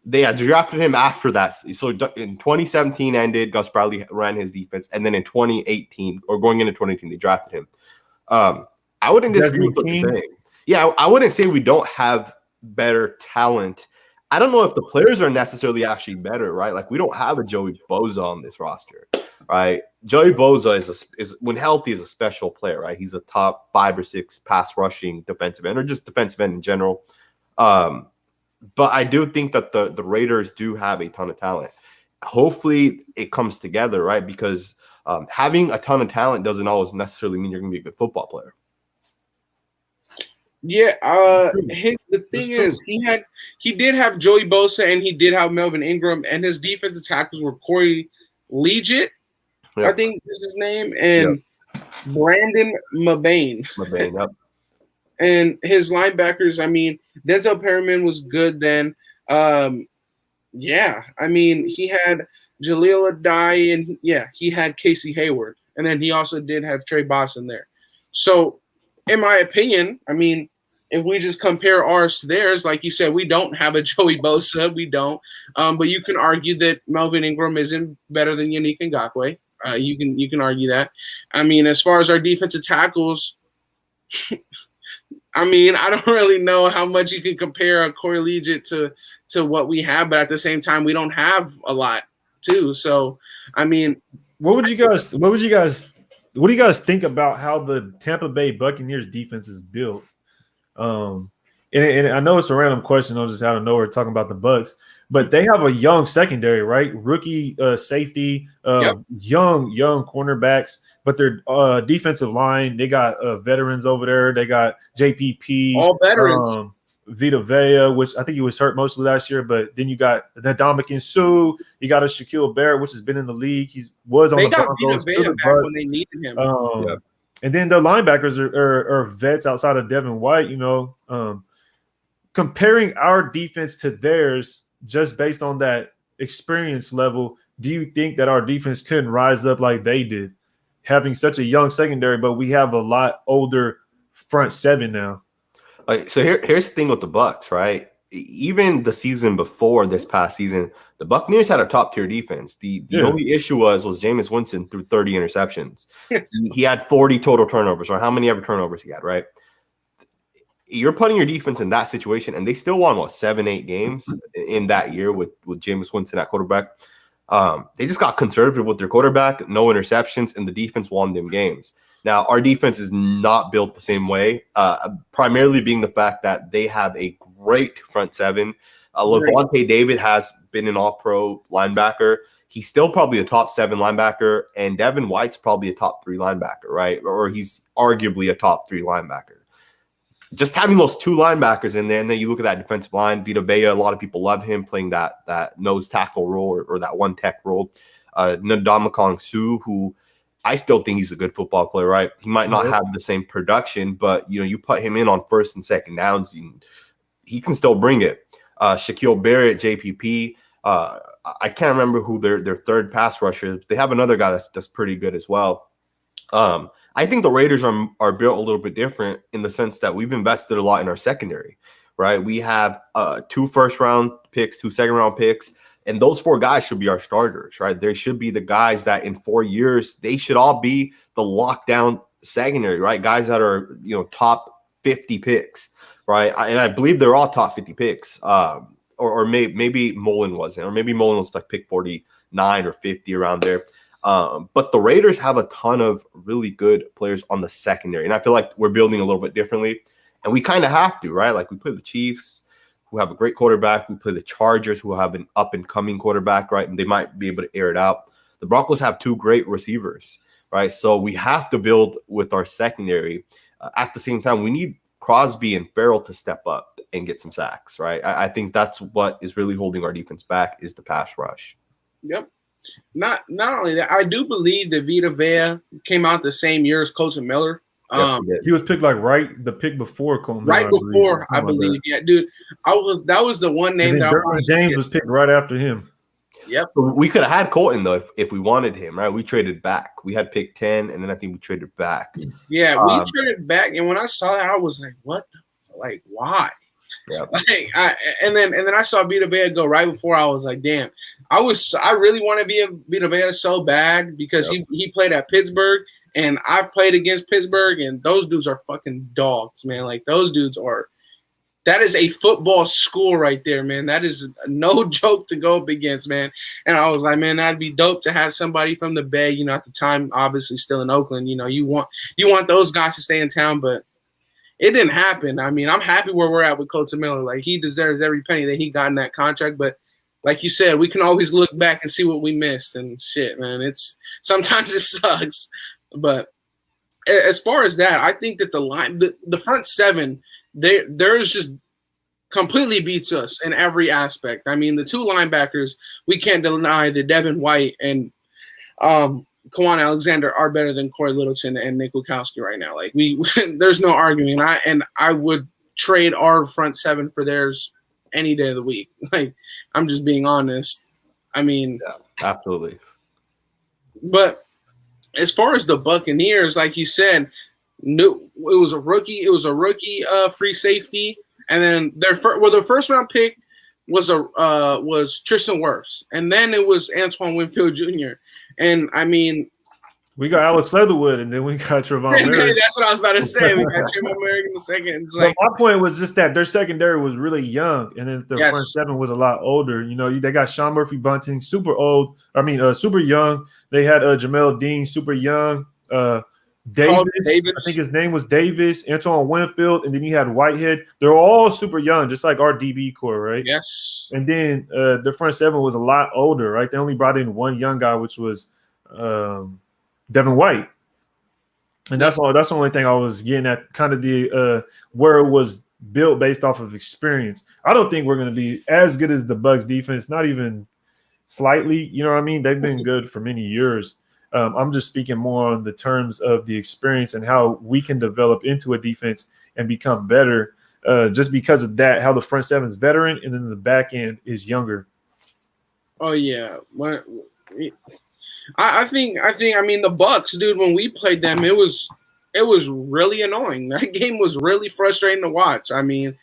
They had drafted him after that. So in 2017 ended, Gus Bradley ran his defense, and then in 2018 or going into 2018, they drafted him. I wouldn't disagree with what you're saying. Yeah, I wouldn't say we don't have better talent. I don't know if the players are necessarily actually better, right? Like, we don't have a Joey Bosa on this roster, right? Joey Bosa is when healthy is a special player, right? He's a top 5 or 6 pass rushing defensive end, or just defensive end in general. But I do think that the Raiders do have a ton of talent. Hopefully it comes together, right? Because having a ton of talent doesn't always necessarily mean you're going to be a good football player. Yeah, the thing is, he did have Joey Bosa and he did have Melvin Ingram, and his defensive tackles were Corey Liuget, I think is his name, and Brandon Mabane. Yep. And his linebackers, I mean, Denzel Perryman was good then. I mean, he had Jaleel Adai, and he had Casey Hayward. And then he also did have Trey Boston there. So, in my opinion, I mean, if we just compare ours to theirs, like you said, we don't have a Joey Bosa. We don't. But you can argue that Melvin Ingram isn't better than Yannick Ngakoue. You can argue that. I mean, as far as our defensive tackles – I mean, I don't really know how much you can compare a Corey Liuget to what we have, but at the same time, we don't have a lot too. So, I mean, what do you guys think about how the Tampa Bay Buccaneers defense is built? And I know it's a random question. I'm just out of nowhere talking about the Bucs, but they have a young secondary, right? Rookie safety, young cornerbacks. But their defensive line, they got veterans over there. They got JPP. All veterans. Vita Vea, which I think he was hurt most of last year, but then you got Ndamukong Suh, you got a Shaquille Barrett, which has been in the league. He was on the Broncos Vita Vea to the back when they needed him. And then the linebackers are vets outside of Devin White. Comparing our defense to theirs, just based on that experience level, do you think that our defense couldn't rise up like they did, having such a young secondary, but we have a lot older front seven now? So here's the thing with the Bucs, right? Even the season before this past season, the Buccaneers had a top tier defense. The only issue was Jameis Winston threw 30 interceptions. He had 40 total turnovers, or how many ever turnovers he had, right? You're putting your defense in that situation, and they still won 7-8 games in that year with Jameis Winston at quarterback. They just got conservative with their quarterback, no interceptions, and the defense won them games. Now, our defense is not built the same way, primarily being the fact that they have a great front seven. Levante David has been an all-pro linebacker. He's still probably a top 7 linebacker, and Devin White's probably a top 3 linebacker, right? Or he's arguably a top 3 linebacker. Just having those 2 linebackers in there, and then you look at that defensive line, Vita Vea, a lot of people love him playing that nose tackle role or that one tech role. Ndamukong Suh, who I still think he's a good football player, right? He might not have the same production, but you put him in on first and second downs, he can still bring it. Shaquille Barrett, JPP. I can't remember who their third pass rusher is, but they have another guy that's pretty good as well. I think the Raiders are built a little bit different in the sense that we've invested a lot in our secondary, right? We have 2 first-round picks, 2 second-round picks, and those 4 guys should be our starters, right? They should be the guys that in 4 years, they should all be the lockdown secondary, right? Guys that are, top 50 picks, right? And I believe they're all top 50 picks, or maybe Mullen wasn't, or maybe Mullen was like pick 49 or 50 around there. But the Raiders have a ton of really good players on the secondary, and I feel like we're building a little bit differently, and we kind of have to, right? Like we play the Chiefs, who have a great quarterback. We play the Chargers, who have an up-and-coming quarterback, right? And they might be able to air it out. The Broncos have 2 great receivers, right? So we have to build with our secondary. At the same time, we need Crosby and Farrell to step up and get some sacks, right? I think that's what is really holding our defense back is the pass rush. Yep. Not only that, I do believe that Vita Vea came out the same year as Colton Miller. He was picked the pick before Colton Miller. Right before, I believe. Yeah, dude. That was the one name that James was picked right after him. Yep. We could have had Colton though if we wanted him, right? We traded back. We had pick 10, and then I think we traded back. Yeah, we traded back, and when I saw that, I was like, "What? Why?" Yeah. And then I saw Vita Vea go right before. I was like, "Damn!" I really want to be a Vita Vea so bad because he played at Pittsburgh, and I played against Pittsburgh, and those dudes are fucking dogs, man. Like those dudes are. That is a football school right there, man. That is no joke to go up against, man. And I was like, man, that'd be dope to have somebody from the Bay. At the time, obviously still in Oakland. You want those guys to stay in town, but it didn't happen. I mean, I'm happy where we're at with Colton Miller. Like he deserves every penny that he got in that contract. But like you said, we can always look back and see what we missed. And shit, man, sometimes it sucks. But as far as that, I think that the front seven. There's just completely beats us in every aspect. I mean, the 2 linebackers, we can't deny that Devin White and Kwan Alexander are better than Corey Littleton and Nick Lukowski right now. Like there's no arguing. I would trade our front 7 for theirs any day of the week. Like I'm just being honest. I mean, yeah, absolutely. But as far as the Buccaneers, like you said. No, it was a rookie free safety, and then their first round pick was Tristan Wirfs, and then it was Antoine Winfield Jr. And I mean, we got Alex Leatherwood, and then we got Trevon Merrick. That's what I was about to say. We got Trevon Merrick in the second. My point was just that their secondary was really young, and then their front 7 was a lot older. They got Sean Murphy-Bunting, super old. Super young. They had Jamel Dean, super young. Davis, I think his name was Davis, Antoine Winfield, and then you had Whitehead. They're all super young, just like our DB core, right? Yes. And then the front 7 was a lot older, right? They only brought in one young guy, which was Devin White. And that's the only thing I was getting at, kind of the where it was built based off of experience. I don't think we're going to be as good as the Bucs defense, not even slightly. You know what I mean? They've been good for many years. I'm just speaking more on the terms of the experience and how we can develop into a defense and become better just because of that, how the front seven is veteran and then the back end is younger. Oh, yeah. I think I mean the Bucs, dude, when we played them, it was really annoying. That game was really frustrating to watch. I mean,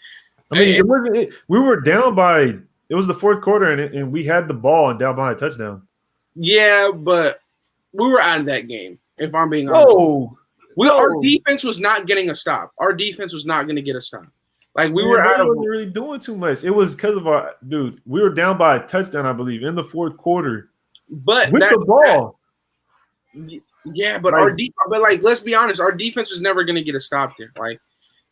we were down by – it was the fourth quarter, and we had the ball and down by a touchdown. Yeah, but we were out of that game, if I'm being honest. Our defense was not getting a stop. Our defense was not going to get a stop. Like, we were out of – wasn't really doing too much. It was because of our – dude, we were down by a touchdown, I believe, in the fourth quarter. But with the ball. Yeah, but let's be honest, our defense was never going to get a stop there. Like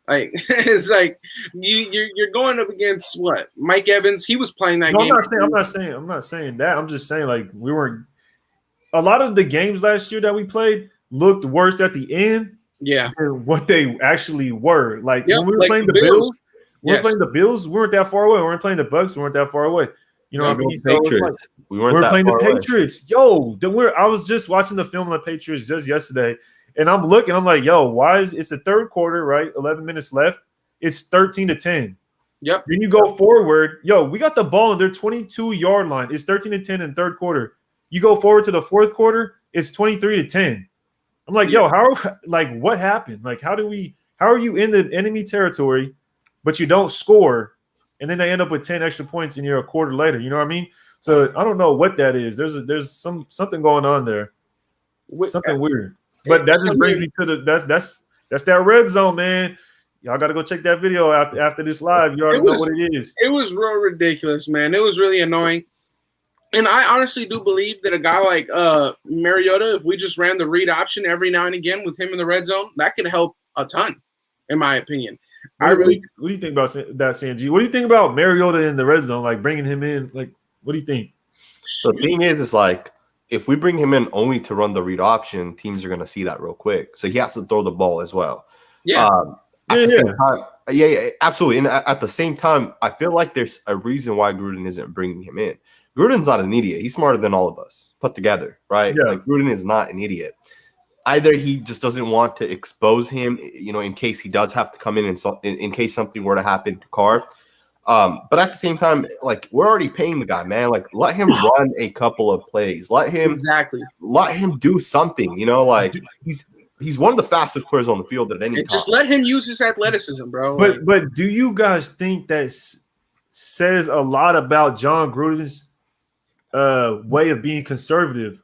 it's like you're going up against what? Mike Evans, he was playing that game. I'm not saying that. I'm just saying like we weren't. A lot of the games last year that we played looked worse at the end. Yeah, than what they actually were. Like when we were playing the Bills, we weren't that far away. We weren't playing the Bucs, we weren't that far away. You know what I mean? Patriots. We weren't playing the Patriots. Yo, I was just watching the film on the Patriots just yesterday, and I'm looking. I'm like, yo, why is it's the third quarter, right? 11 minutes left. It's 13-10. Yep. Then you go forward. Yo, we got the ball on their 22-yard line. It's 13-10 in third quarter. You go forward to the fourth quarter. It's 23-10. I'm like, yo, what happened? Like, how are you in the enemy territory, but you don't score? And then they end up with 10 extra points and you're a quarter later. You know what I mean? So I don't know what that is. There's something going on there. Something weird. But that just brings me to that's that red zone, man. Y'all got to go check that video after this live. You already know what it is. It was real ridiculous, man. It was really annoying. And I honestly do believe that a guy like Mariota, if we just ran the read option every now and again with him in the red zone, that could help a ton, in my opinion. What do you think about that, Sanjit? What do you think about Mariota in the red zone, like bringing him in? Like, what do you think? The thing is like if we bring him in only to run the read option, teams are going to see that real quick. So he has to throw the ball as well. Yeah. At the same time, yeah, absolutely. And at the same time, I feel like there's a reason why Gruden isn't bringing him in. Gruden's not an idiot. He's smarter than all of us put together, right? Yeah. Like Gruden is not an idiot. Either he just doesn't want to expose him, in case he does have to come in and in case something were to happen to Carr. But at the same time, like we're already paying the guy, man. Like let him run a couple of plays. Let him do something. Like he's one of the fastest players on the field at any time. Just let him use his athleticism, bro. But do you guys think that says a lot about John Gruden's way of being conservative?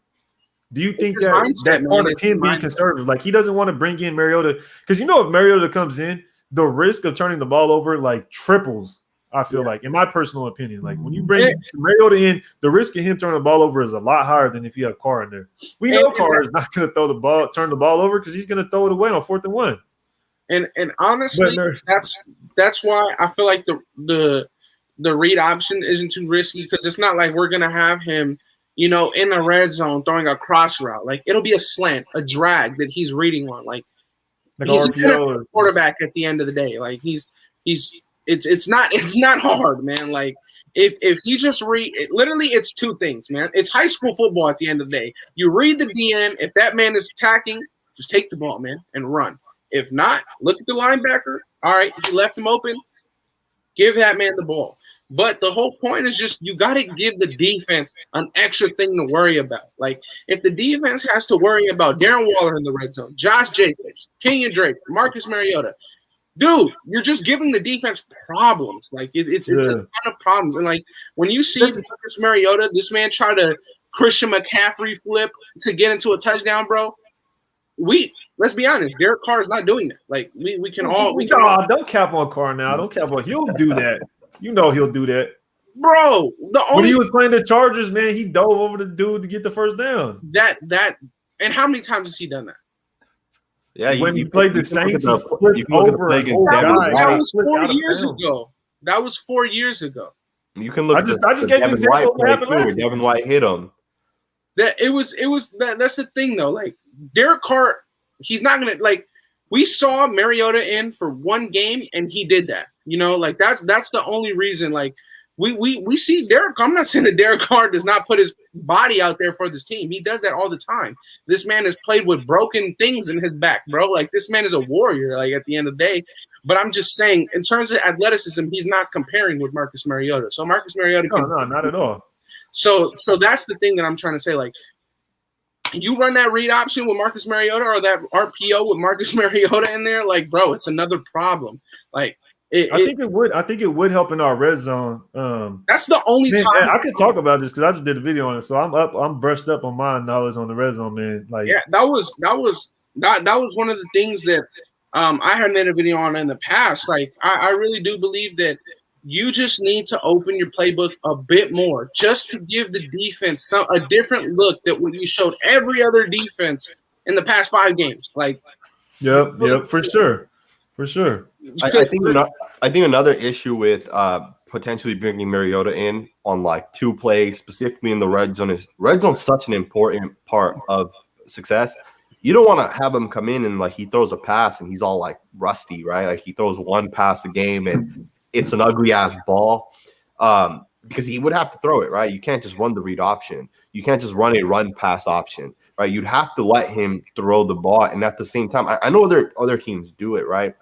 Do you think that's part of him being conservative? Like he doesn't want to bring in Mariota because if Mariota comes in, the risk of turning the ball over like triples. I feel like, in my personal opinion, like when you bring Mariota in, the risk of him turning the ball over is a lot higher than if you have Carr in there. We know Carr is not going to turn the ball over because he's going to throw it away on 4th and 1. And honestly, that's why I feel like the read option isn't too risky because it's not like we're going to have him. In the red zone, throwing a cross route. Like, it'll be a slant, a drag that he's reading on. Like he's a quarterback at the end of the day. Like, it's not hard, man. Like, if you just read – literally, it's two things, man. It's high school football at the end of the day. You read the DN. If that man is attacking, just take the ball, man, and run. If not, look at the linebacker. All right, if you left him open, give that man the ball. But the whole point is just you got to give the defense an extra thing to worry about. Like, if the defense has to worry about Darren Waller in the red zone, Josh Jacobs, Kenyon Drake, Marcus Mariota, dude, you're just giving the defense problems. Like, it's a ton of problems. And, like, when you see Marcus Mariota, this man try to Christian McCaffrey flip to get into a touchdown, bro, let's be honest, Derek Carr is not doing that. Like, we can all – don't cap on Carr now. Don't cap on – he'll do that. He'll do that. Bro, when he was playing the Chargers, man, he dove over the dude to get the first down. And how many times has he done that? Yeah, when he played the Saints, that was 4 years ago. That was 4 years ago. You can look. I just gave you an example what happened last year. Devin White hit him. That's the thing though. Like Derek Carr, he's not gonna like. we saw Mariota in for one game, and he did that. You know, like that's the only reason. Like we see Derek. I'm not saying that Derek Carr does not put his body out there for this team. He does that all the time. This man has played with broken things in his back, bro. Like this man is a warrior. Like at the end of the day. But I'm just saying, in terms of athleticism, he's not comparing with Marcus Mariota. So Marcus Mariota, no, not at all. So that's the thing that I'm trying to say. Like, you run that read option with Marcus Mariota or that RPO with Marcus Mariota in there, like, bro, it's another problem. Like, I think it would help in our red zone. That's the only time I could talk about this because I just did a video on it, so I'm brushed up on my knowledge on the red zone, man. Like, yeah, that was one of the things that I had made a video on in the past. Like, I really do believe that you just need to open your playbook a bit more just to give the defense a different look that what you showed every other defense in the past 5 games. Like, yep, for sure. I think another issue with potentially bringing Mariota in on like 2 plays, specifically in the red zone, is red zone such an important part of success. You don't want to have him come in and like he throws a pass and he's all like rusty, right? Like he throws 1 pass a game and it's an ugly ass ball, because he would have to throw it, right? You can't just run the read option. You can't just run a run pass option, right? You'd have to let him throw the ball. And at the same time, I know other teams do it, right?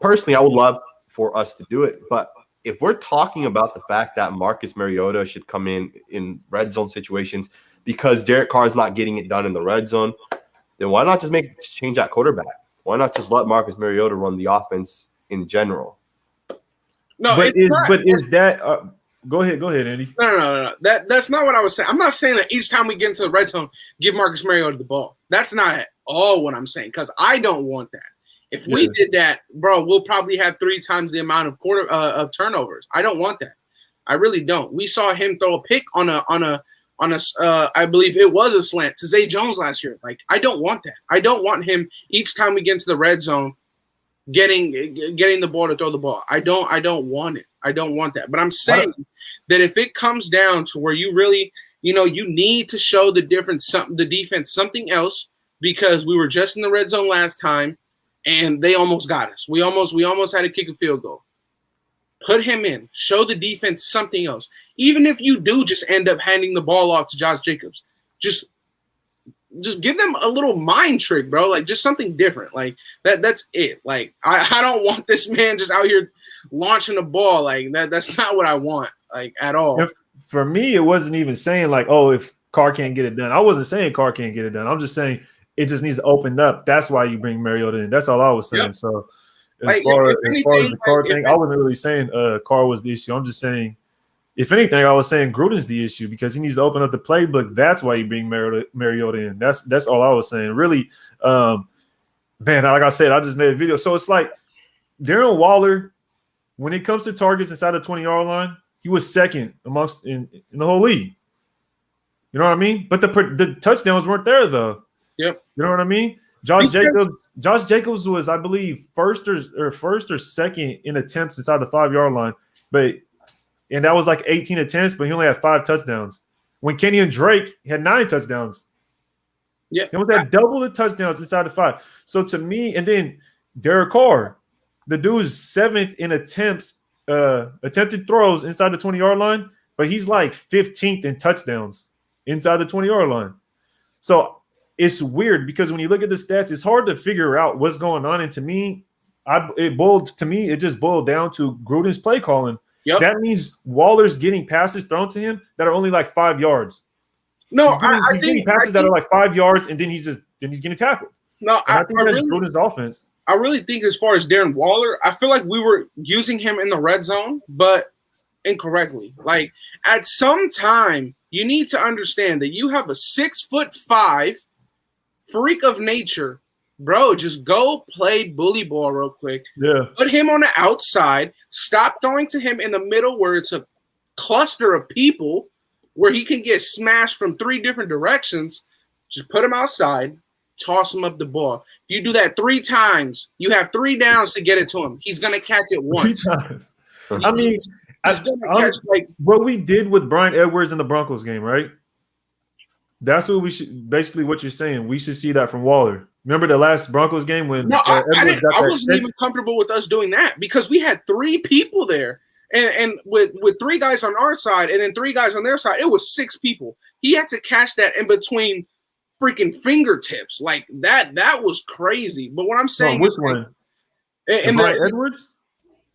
Personally, I would love for us to do it, but if we're talking about the fact that Marcus Mariota should come in red zone situations because Derek Carr is not getting it done in the red zone, then why not just change that quarterback? Why not just let Marcus Mariota run the offense in general? No, is that go ahead, Andy. No. That's not what I was saying. I'm not saying that each time we get into the red zone, give Marcus Mariota the ball. That's not at all what I'm saying, because I don't want that. If we did that, bro, we'll probably have 3 times the amount of turnovers. I don't want that. I really don't. We saw him throw a pick on a I believe it was a slant to Zay Jones last year. Like, I don't want that. I don't want him each time we get into the red zone getting the ball to throw the ball. I don't want it. I don't want that. But I'm saying that if it comes down to where you really, you need to show the defense something else, because we were just in the red zone last time and they almost got us. We almost had to kick a field goal. Put him in. Show the defense something else. Even if you do just end up handing the ball off to Josh Jacobs, just give them a little mind trick, bro. Like, just something different. Like, that's it. Like, I don't want this man just out here launching the ball. Like, that's not what I want, like, at all. For me, it wasn't even saying, like, oh, if Carr can't get it done. I wasn't saying Carr can't get it done. I'm just saying it just needs to open up. That's why you bring Mariota in. That's all I was saying. Yep. So as far as the Carr thing, I wasn't really saying Carr was the issue. I'm just saying, if anything, I was saying Gruden's the issue, because he needs to open up the playbook. That's why you bring Mariota in. That's all I was saying. Really, man, like I said, I just made a video. So it's like Darren Waller, when it comes to targets inside the 20-yard line, he was second amongst in the whole league. You know what I mean? But the touchdowns weren't there, though. Yep. You know what I mean? Josh Jacobs was, I believe, first or second in attempts inside the 5-yard line, and that was like 18 attempts, but he only had 5 touchdowns. When Kenny and Drake had 9 touchdowns. Yeah. He almost had double the touchdowns inside the 5. So to me, and then Derek Carr, the dude is 7th in attempted throws inside the 20-yard line, but he's like 15th in touchdowns inside the 20-yard line. So it's weird, because when you look at the stats, it's hard to figure out what's going on. And to me, it just boiled down to Gruden's play calling. Yep. That means Waller's getting passes thrown to him that are only like 5 yards. No, he's getting passes that are like 5 yards, and then he's getting tackled. No, I think that's Gruden's offense. I really think, as far as Darren Waller, I feel like we were using him in the red zone, but incorrectly. Like, at some time, you need to understand that you have a 6'5" freak of nature. Bro, just go play bully ball real quick. Yeah. Put him on the outside. Stop throwing to him in the middle where it's a cluster of people where he can get smashed from 3 different directions. Just put him outside. Toss him up the ball. If you do that 3 times, you have 3 downs to get it to him. He's going to catch it once. 3 times. I mean, what we did with Brian Edwards in the Broncos game, right? That's what we should – basically what you're saying. We should see that from Waller. Remember the last Broncos game when No, I Edwards got I that wasn't catch? even comfortable with us doing that because we had 3 people there, and with 3 guys on our side and then 3 guys on their side, it was 6 people. He had to catch that in between freaking fingertips like that. That was crazy. But what I'm No, saying which is, one? and Brian Edwards?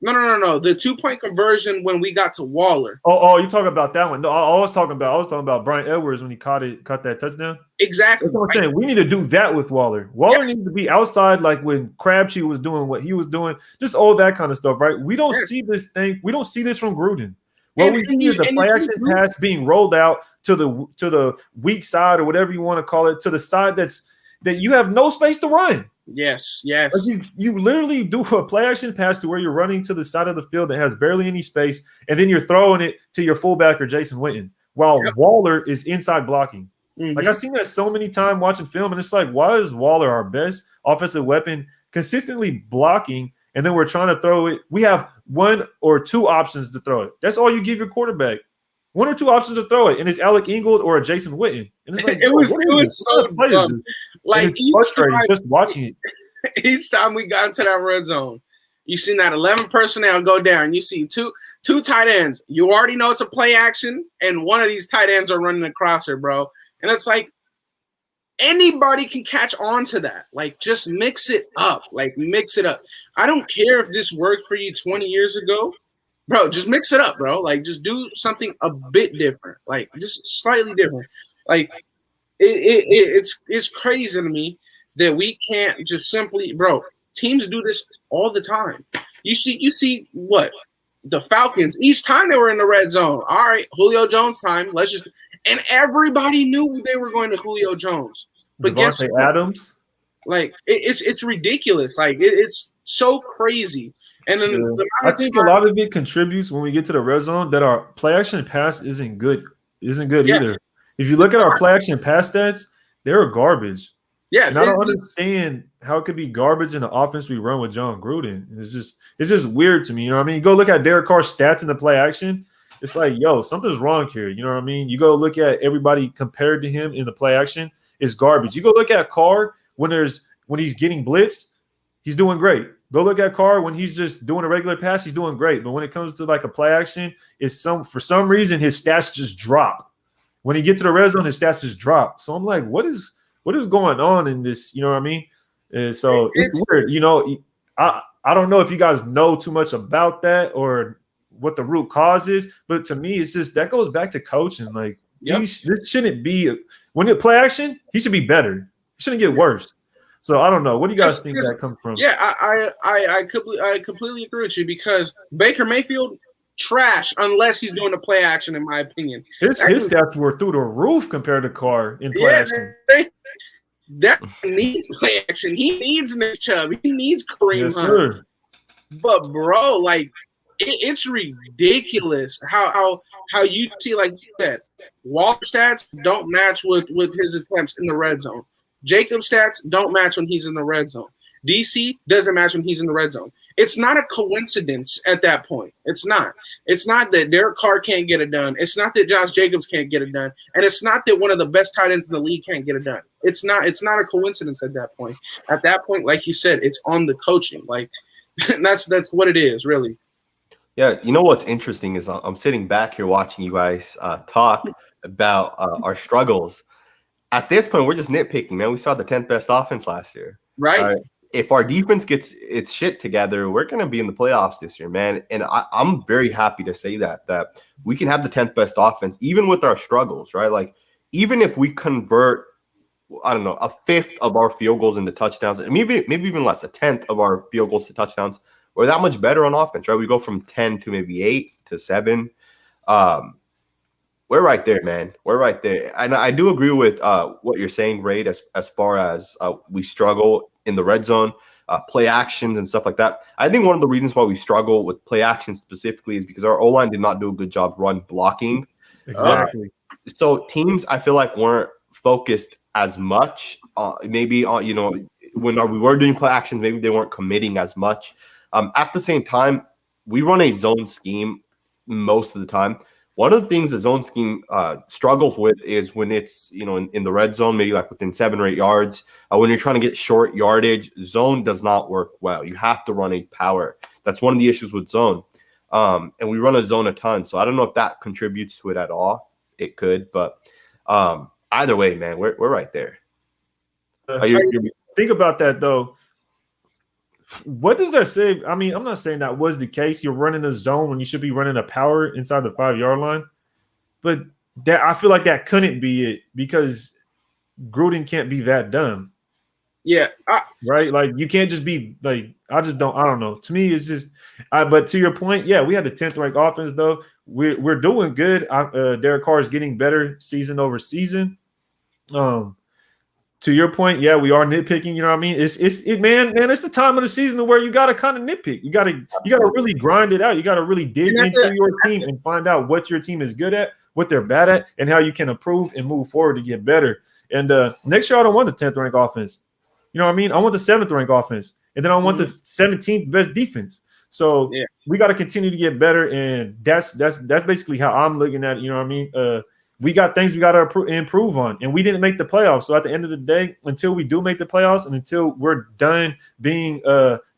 no, the 2-point conversion when we got to Waller. Oh, you talking about that one? No, I was talking about Brian Edwards when he caught that touchdown. Exactly. That's what I'm saying. We need to do that with Waller. Waller needs to be outside, like when Crabtree was doing what he was doing, just all that kind of stuff, right? We don't see this thing. We don't see this from Gruden. What we see is the play action pass being rolled out to the weak side or whatever you want to call it, to the side that you have no space to run. Yes. Like you literally do a play action pass to where you're running to the side of the field that has barely any space, and then you're throwing it to your fullback or Jason Witten while Waller is inside blocking. Mm-hmm. Like I've seen that so many times watching film, and it's like, why is Waller our best offensive weapon consistently blocking, and then we're trying to throw it? We have 1 or 2 options to throw it. That's all you give your quarterback. 1 or 2 options to throw it, and it's Alec Ingold or a Jason Witten. And it's like, it was so dumb. Like frustrating just watching it. Each time we got into that red zone, you seen that 11 personnel go down. You see two tight ends. You already know it's a play action, and one of these tight ends are running across her, bro. And it's like anybody can catch on to that. Like, just mix it up. I don't care if this worked for you 20 years ago. Bro, just mix it up, bro. Like, just do something a bit different. Like, just slightly different. Like, it's crazy to me that we can't just simply, bro, teams do this all the time. You see what? The Falcons, each time they were in the red zone. All right, Julio Jones time. And everybody knew they were going to Julio Jones. But guess what? Adams? Like, it's ridiculous. Like, it's so crazy. And then I think a lot of it contributes when we get to the red zone that our play action pass isn't good either. If you look at our play action pass stats, they're garbage. Yeah, and I don't understand how it could be garbage in the offense we run with John Gruden. It's just weird to me. You know what I mean? You go look at Derek Carr's stats in the play action. It's like, yo, something's wrong here. You know what I mean? You go look at everybody compared to him in the play action, it's garbage. You go look at Carr when he's getting blitzed, he's doing great. Go look at Carr when he's just doing a regular pass, he's doing great. But when it comes to like a play action, for some reason his stats just drop. When he gets to the red zone, his stats just drop. So I'm like, what is going on in this? You know what I mean? And so it's weird. You know, I don't know if you guys know too much about that or what the root cause is, but to me, it's just that goes back to coaching. Like, this shouldn't be when you play action, he should be better. He shouldn't get worse. So I don't know. What do you guys think that comes from? Yeah, I completely agree with you because Baker Mayfield trash unless he's doing the play action, in my opinion. His stats were through the roof compared to Carr in play action. That needs play action. He needs Nick Chubb. He needs Kareem Hunt. Sir. But bro, like it's ridiculous how you see, like you said, Walter stats don't match with his attempts in the red zone. Jacob's stats don't match when he's in the red zone. DC doesn't match when he's in the red zone. It's not a coincidence at that point. It's not. It's not that Derek Carr can't get it done. It's not that Josh Jacobs can't get it done. And it's not that one of the best tight ends in the league can't get it done. It's not a coincidence at that point. At that point, like you said, it's on the coaching. Like that's what it is, really. Yeah, you know what's interesting is I'm sitting back here watching you guys talk about our struggles. At this point, we're just nitpicking, man. We saw the 10th best offense last year. Right. If our defense gets its shit together, we're going to be in the playoffs this year, man. And I'm very happy to say that we can have the 10th best offense, even with our struggles, right? Like, even if we convert, I don't know, a fifth of our field goals into touchdowns, maybe even less, a 10th of our field goals to touchdowns, we're that much better on offense, right? We go from 10 to maybe 8 to 7. We're right there, man. We're right there. And I do agree with what you're saying, Ray, as far as we struggle in the red zone, play actions and stuff like that. I think one of the reasons why we struggle with play actions specifically is because our O-line did not do a good job run blocking. Exactly. So teams, I feel like, weren't focused as much. Maybe on, when we were doing play actions, maybe they weren't committing as much. At the same time, we run a zone scheme most of the time. One of the things the zone scheme struggles with is when it's, in the red zone, maybe like within 7 or 8 yards. When you're trying to get short yardage, zone does not work well. You have to run a power. That's one of the issues with zone. And we run a zone a ton. So I don't know if that contributes to it at all. It could, but either way, man, we're right there. Think about that, though. What does that say? I mean, I'm not saying that was the case. You're running a zone when you should be running a power inside the 5-yard line. But that I feel like that couldn't be it because Gruden can't be that dumb. Yeah. Right? Like, you can't just be like, I don't know. To me, it's just but to your point, yeah, we had the 10th ranked offense, though. We're doing good. Derek Carr is getting better season over season. To your point, yeah, we are nitpicking. You know what I mean? It's the time of the season where you gotta kind of nitpick. You gotta really grind it out. You gotta really dig into your team and find out what your team is good at, what they're bad at, and how you can improve and move forward to get better. And next year, I don't want the 10th ranked offense. You know what I mean? I want the 7th ranked offense, and then I want the 17th best defense. So we got to continue to get better, and that's basically how I'm looking at it. You know what I mean? We got things we got to improve on, and we didn't make the playoffs. So at the end of the day, until we do make the playoffs and until we're done being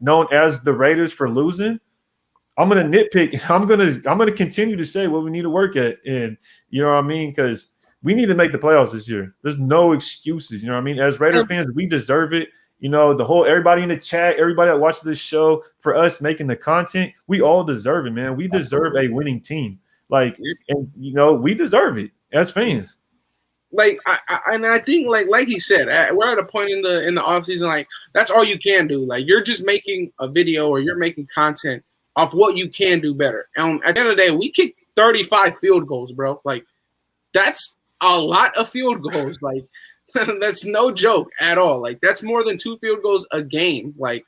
known as the Raiders for losing, I'm going to nitpick. I'm going to continue to say what we need to work at, and you know what I mean? Because we need to make the playoffs this year. There's no excuses. You know what I mean? As Raider fans, we deserve it. You know, everybody in the chat, everybody that watches this show, for us making the content, we all deserve it, man. We deserve a winning team. Like, and we deserve it as fans. Like, I think like he said, we're at a point in the offseason, like that's all you can do. Like, you're just making a video or you're making content off what you can do better. And at the end of the day, we kicked 35 field goals, bro. Like, that's a lot of field goals. Like, that's no joke at all. Like, that's more than 2 field goals a game. Like,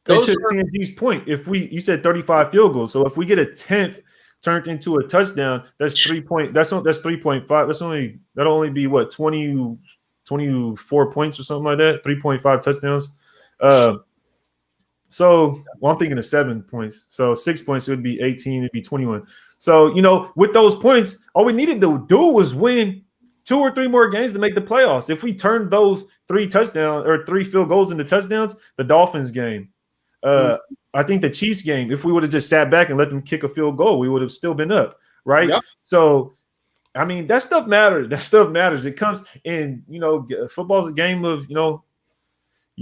those to CNG's point, you said 35 field goals, so if we get a 10th turned into a touchdown, that's 3.5. That'll only be what, 24 points or something like that. 3.5 touchdowns. So I'm thinking of 7 points. So 6 points, it would be 18. It'd be 21. So with those points, all we needed to do was win 2 or 3 more games to make the playoffs. If we turned those 3 touchdowns or 3 field goals into touchdowns, the Dolphins game, I think the Chiefs game, if we would have just sat back and let them kick a field goal, we would have still been up, right? Yep. So, I mean, that stuff matters. It comes in, football's a game of, you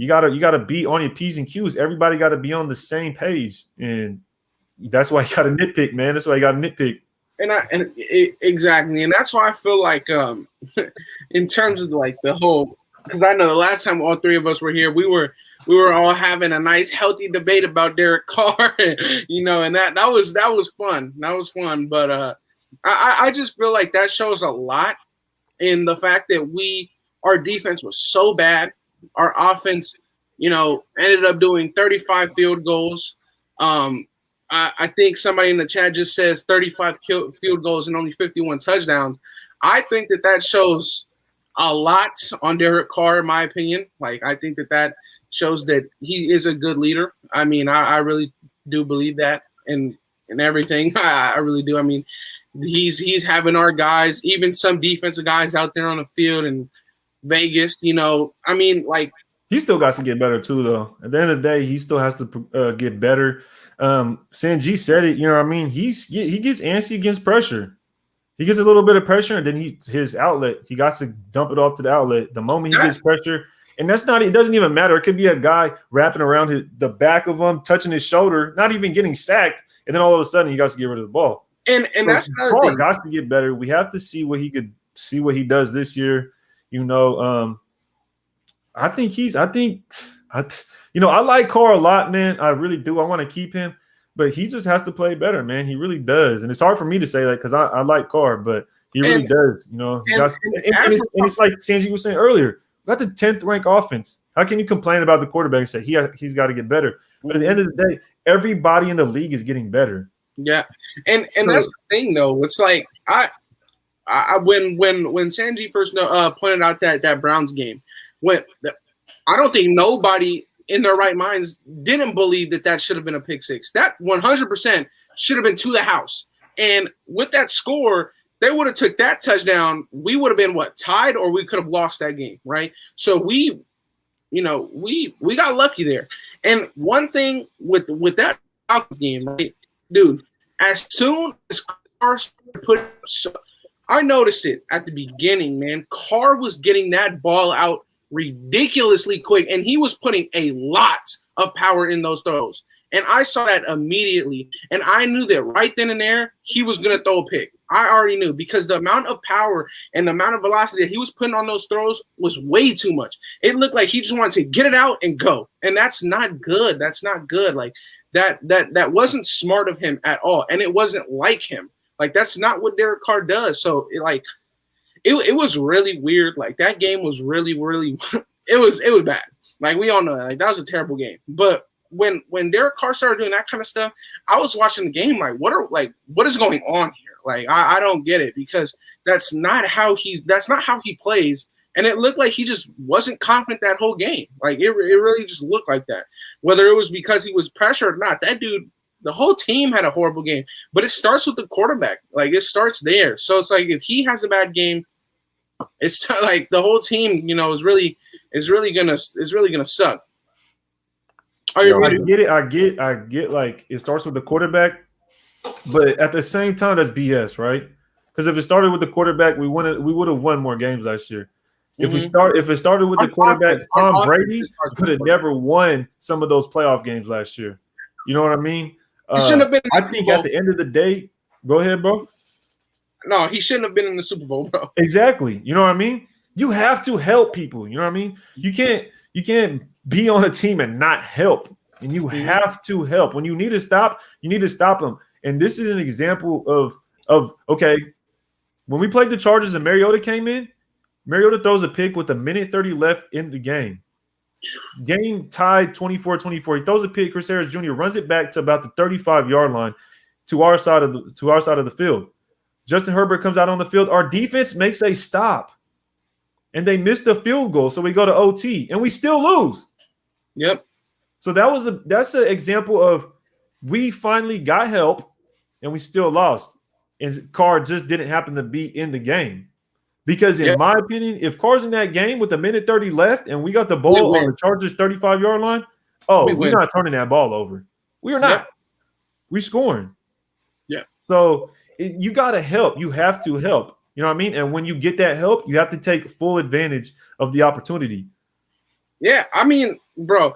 gotta be on your P's and Q's. Everybody got to be on the same page, and that's why you got to nitpick, man. That's why you got to nitpick. Exactly, and that's why I feel like, in terms of like the whole, because I know the last time all 3 of us were here, we were all having a nice, healthy debate about Derek Carr, and that was fun. That was fun. But I just feel like that shows a lot in the fact that our defense was so bad. Our offense, ended up doing 35 field goals. I think somebody in the chat just says 35 field goals and only 51 touchdowns. I think that shows a lot on Derek Carr, in my opinion. Like, I think that shows that he is a good leader. I mean, I really do believe that in everything. I really do. I mean, he's having our guys, even some defensive guys out there on the field in Vegas, I mean, like, he still got to get better too, though. At the end of the day, he still has to get better. Sanjit said it, I mean, he gets antsy against pressure. He gets a little bit of pressure, and then his outlet, he got to dump it off to the outlet. The moment he gets pressure, and it doesn't even matter. It could be a guy wrapping around the back of him, touching his shoulder, not even getting sacked, and then all of a sudden he got to get rid of the ball. And so that's another thing. Got to get better. We have to see what he does this year. I like Carr a lot, man. I really do. I want to keep him, but he just has to play better, man. He really does. And it's hard for me to say that because I like Carr, but he really does. It's like Sanjit was saying earlier, we got the 10th ranked offense. How can you complain about the quarterback and say he's got to get better? But at the end of the day, everybody in the league is getting better. Yeah. And that's the thing, though. It's like when Sanjit first pointed out that Browns game, I don't think nobody in their right minds didn't believe that should have been a pick six. That 100% should have been to the house. And with that score, they would have took that touchdown. We would have been tied, or we could have lost that game, right? So we got lucky there. And one thing with that Falcons game, right, dude, as soon as Carr put, I noticed it at the beginning, man. Carr was getting that ball out ridiculously quick, and he was putting a lot of power in those throws. And I saw that immediately, and I knew that right then and there he was going to throw a pick. I already knew, because the amount of power and the amount of velocity that he was putting on those throws was way too much. It looked like he just wanted to get it out and go, and that's not good. That's not good. Like that wasn't smart of him at all, and it wasn't like him. Like that's not what Derek Carr does. So it was really weird. Like that game was really it was bad. Like we all know that. Like that was a terrible game, but when Derek Carr started doing that kind of stuff, I was watching the game like, what is going on here? Like I don't get it, because that's not how he plays. And it looked like he just wasn't confident that whole game. Like it really just looked like that. Whether it was because he was pressured or not, that dude, the whole team had a horrible game. But it starts with the quarterback. Like it starts there. So it's like if he has a bad game, it's like the whole team, is really gonna suck. I get it. I get like it starts with the quarterback, but at the same time, that's BS, right? Because if it started with the quarterback, we would have won more games last year. If it started with the quarterback, Tom Brady could have never won some of those playoff games last year. You know what I mean? I think at the end of the day, go ahead, bro. No, he shouldn't have been in the Super Bowl, bro. Exactly. You know what I mean? You have to help people. You know what I mean? You can't be on a team and not help. And you have to help. When you need to stop, you need to stop them. And this is an example of okay, when we played the Chargers and Mariota came in, Mariota throws a pick with 1:30 left in the game. Game tied 24-24. He throws a pick. Chris Harris Jr. runs it back to about the 35-yard line to our side of the field. Justin Herbert comes out on the field. Our defense makes a stop, and they miss the field goal, so we go to OT, and we still lose. Yep. So that's an example of we finally got help, and we still lost. And Carr just didn't happen to be in the game. Because in my opinion, if Carr's in that game with 1:30 left and we got the ball on the Chargers 35-yard line, we're not turning that ball over. We are not. Yeah. We're scoring. Yeah. So you got to help. You have to help. You know what I mean? And when you get that help, you have to take full advantage of the opportunity. Yeah, I mean, bro,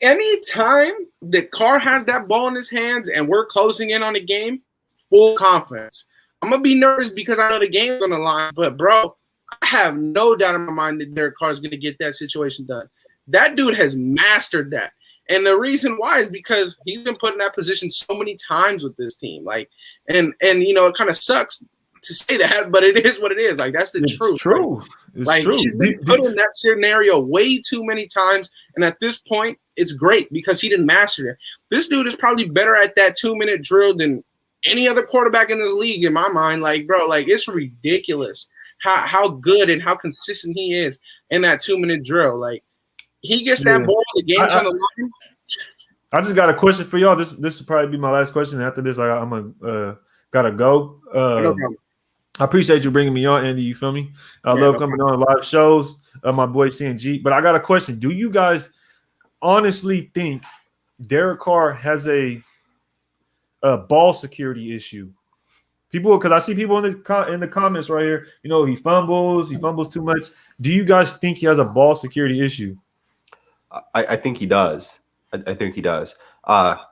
anytime that Carr has that ball in his hands and we're closing in on the game, full confidence. I'm going to be nervous because I know the game's on the line, but, bro, I have no doubt in my mind that Derek Carr is going to get that situation done. That dude has mastered that. And the reason why is because he's been put in that position so many times with this team. Like, and it kind of sucks to say that, but it is what it is. Like, that's the truth. True. It's true. He's been put in that scenario way too many times, and at this point, it's great because he didn't master it. This dude is probably better at that 2-minute drill than any other quarterback in this league, in my mind. Like, bro, like it's ridiculous how good and how consistent he is in that 2-minute drill. Like, he gets that ball, the game's on the line. I just got a question for y'all. This will probably be my last question. After this, I'm gotta go. No problem. I appreciate you bringing me on, Andy. You feel me? I love coming on live shows. My boy Sanjit. But I got a question. Do you guys honestly think Derek Carr has a ball security issue? People, because I see people in the comments right here. He fumbles too much. Do you guys think he has a ball security issue? I think he does. I think he does.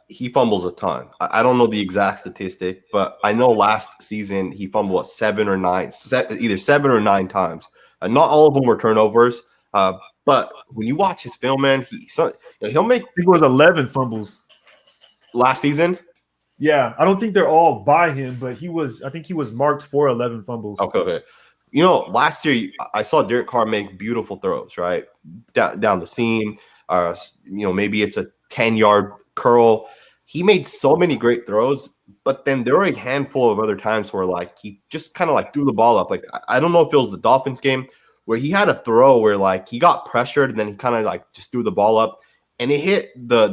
He fumbles a ton. I don't know the exact statistic, but I know last season he fumbled either 7 or 9 times. Not all of them were turnovers. But when you watch his film, man, he'll make. I think it was 11 fumbles last season. Yeah, I don't think they're all by him, but I think he was marked for 11 fumbles. Okay. Last year I saw Derek Carr make beautiful throws, right? Down the seam. Maybe it's a 10-yard curl. He made so many great throws, but then there were a handful of other times where like he just kind of like threw the ball up. Like I don't know if it was the Dolphins game where he had a throw where like he got pressured and then he kind of like just threw the ball up. and it hit the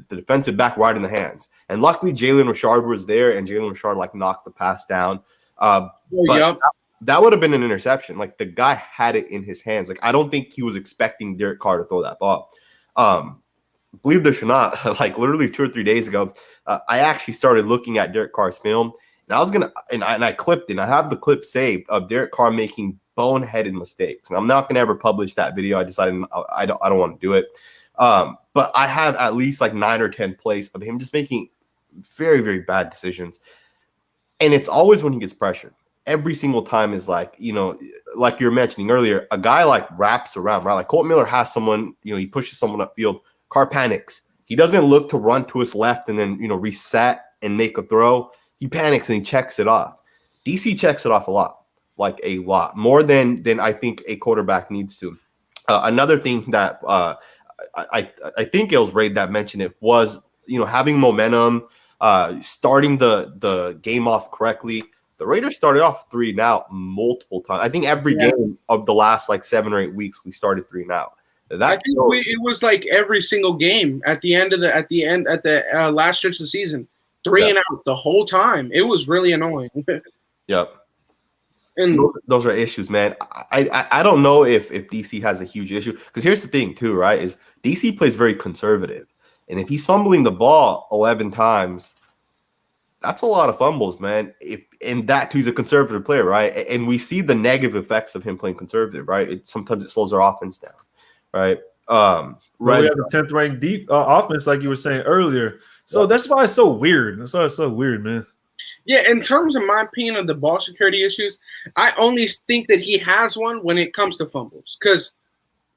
defensive back right in the hands. And luckily, Jalen Richard was there, and Jalen Richard like knocked the pass down. But that would have been an interception. Like the guy had it in his hands. Like I don't think he was expecting Derek Carr to throw that ball. Believe this or not, like literally 2 or 3 days ago, I actually started looking at Derek Carr's film, and I was gonna and I clipped it. And I have the clip saved of Derek Carr making boneheaded mistakes. And I'm not gonna ever publish that video. I decided I don't want to do it. But I have at least like 9 or 10 plays of him just making very, very bad decisions. And it's always when he gets pressured. Every single time is like, you know, like you were mentioning earlier, a guy like wraps around, right? Like Colt Miller has someone, you know, he pushes someone upfield. Carr panics. He doesn't look to run to his left and then, you know, reset and make a throw. He panics and he checks it off. DC checks it off a lot, like a lot, more than I think a quarterback needs to. Another thing that I think it was Ray that mentioned it was, you know, having momentum, starting the game off correctly. The Raiders started off 3-and-out multiple times. I think every game of the last like 7 or 8 weeks we started 3-and-out. I think it was like every single game at the last stretch of the season, 3-and-out the whole time. It was really annoying. Yep. And those are issues, man. I don't know if DC has a huge issue, because here's the thing too, right? Is DC plays very conservative, and if he's fumbling the ball 11 times, that's a lot of fumbles, man. And that too, he's a conservative player, right? And we see the negative effects of him playing conservative, right? Sometimes it slows our offense down, right? Right. We have the 10th ranked deep offense, like you were saying earlier. So that's why it's so weird. That's why it's so weird, man. Yeah, in terms of my opinion of the ball security issues, I only think that he has one when it comes to fumbles, because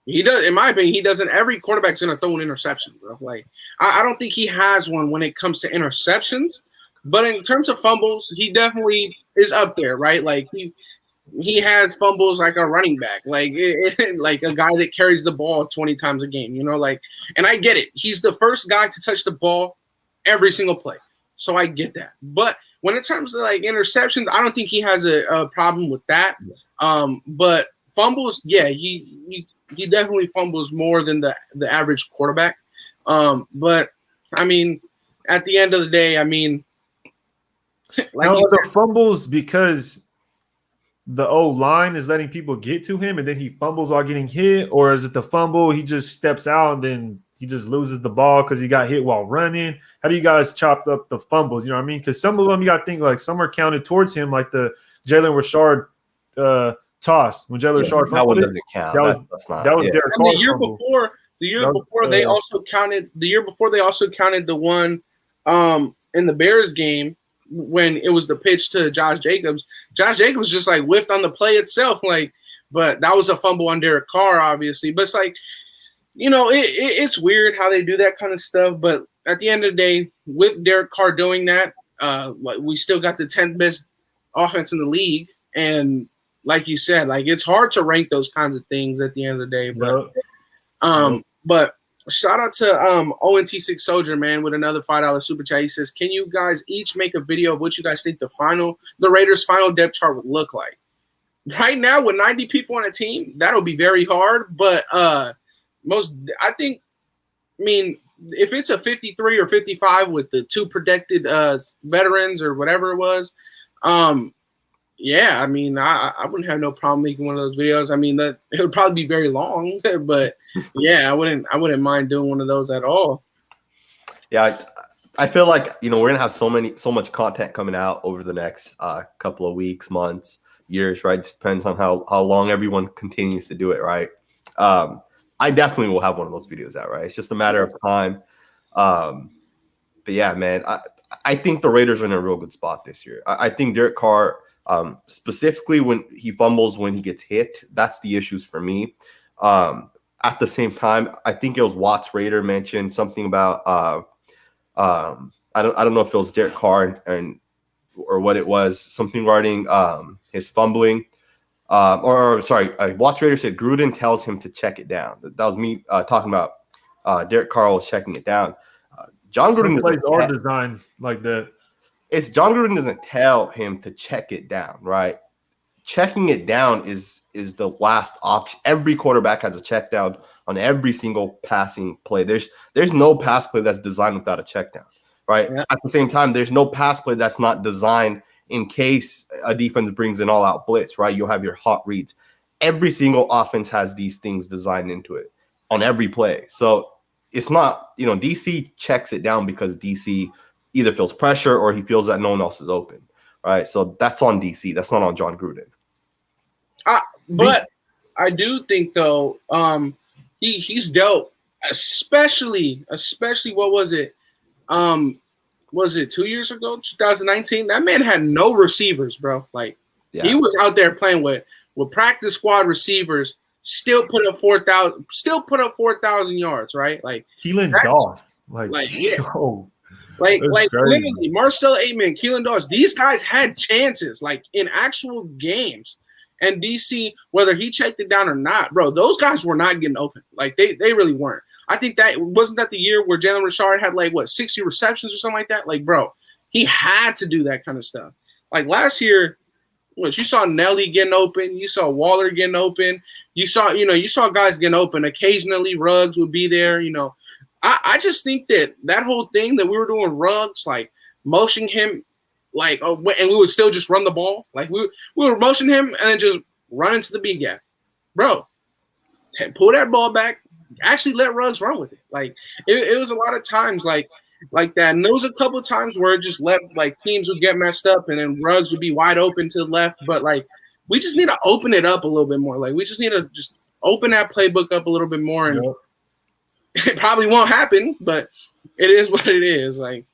he does. In my opinion, he doesn't. Every quarterback's gonna throw an interception, bro. Like I don't think he has one when it comes to interceptions, but in terms of fumbles, he definitely is up there, right? Like he has fumbles like a running back, like like a guy that carries the ball 20 times a game, you know. Like, and I get it. He's the first guy to touch the ball every single play, so I get that, but when it comes to like interceptions, I don't think he has a problem with that. But fumbles, yeah, he definitely fumbles more than the average quarterback. But I mean, at the end of the day, I mean, like the fumbles because the O-line is letting people get to him, and then he fumbles while getting hit, or is it the fumble he just steps out and then he just loses the ball because he got hit while running? How do you guys chop up the fumbles? You know what I mean? Because some of them you got to think like some are counted towards him, like the Jalen Richard toss when Jalen Richard. That one doesn't count. That was Derek Carr's fumble. The year before they also counted the one in the Bears game when it was the pitch to Josh Jacobs. Josh Jacobs just like whiffed on the play itself, like, but that was a fumble on Derek Carr, obviously. But it's like, you know, it's weird how they do that kind of stuff. But at the end of the day, with Derek Carr doing that, like we still got the 10th best offense in the league. And like you said, like it's hard to rank those kinds of things at the end of the day. But but shout out to ONT6 Soldier, man, with another $5 super chat. He says, can you guys each make a video of what you guys think the Raiders' final depth chart would look like? Right now, with 90 people on a team, that'll be very hard. But I mean, if it's a 53 or 55 with the 2 protected veterans or whatever it was, yeah, I mean, I wouldn't have no problem making one of those videos. I mean, that it would probably be very long, but yeah, I wouldn't mind doing one of those at all. Yeah, I feel like, you know, we're gonna have so much content coming out over the next couple of weeks, months, years, right? It just depends on how long everyone continues to do it, right? I definitely will have one of those videos out, right? It's just a matter of time. But yeah, man, I think the Raiders are in a real good spot this year. I think Derek Carr, specifically when he fumbles, when he gets hit, that's the issues for me. At the same time, I think it was Watts Raider mentioned something about I don't know if it was Derek Carr or what it was, something regarding his fumbling. Sorry, Watts Raider said Gruden tells him to check it down. That was me talking about Derek Carr was checking it down. John Gruden plays are designed like that. It's John Gruden doesn't tell him to check it down, right? checking it down is the last option. Every quarterback has a check down on every single passing play. There's no pass play that's designed without a check down, right? Yeah. At the same time, there's no pass play that's not designed in case a defense brings an all-out blitz, right? You'll have your hot reads. Every single offense has these things designed into it on every play. So it's not, DC checks it down because DC either feels pressure or he feels that no one else is open, right? So that's on DC. That's not on John Gruden. But I do think though, he's dealt, especially what was it? Was it 2 years ago, 2019? That man had no receivers, bro. Like he was out there playing with practice squad receivers, still put up 4,000 yards, right? Like Keelan Doss, literally Marcel Aitman, Keelan Doss. These guys had chances, like in actual games. And DC, whether he checked it down or not, bro, those guys were not getting open. Like they really weren't. I think wasn't that the year where Jalen Richard had 60 receptions or something like that? Like, bro, he had to do that kind of stuff. Like last year, you saw Nelly getting open, you saw Waller getting open, you saw guys getting open. Occasionally, Ruggs would be there. I just think that whole thing that we were doing, Ruggs, like motioning him. And we would still just run the ball. Like we would motion him and then just run into the B gap, bro. Pull that ball back. Actually, let Ruggs run with it. Like it was a lot of times like that. And there was a couple of times where it just left teams would get messed up and then Ruggs would be wide open to the left. But we just need to open it up a little bit more. Like we just need to just open that playbook up a little bit more. And it probably won't happen, but it is what it is. Like.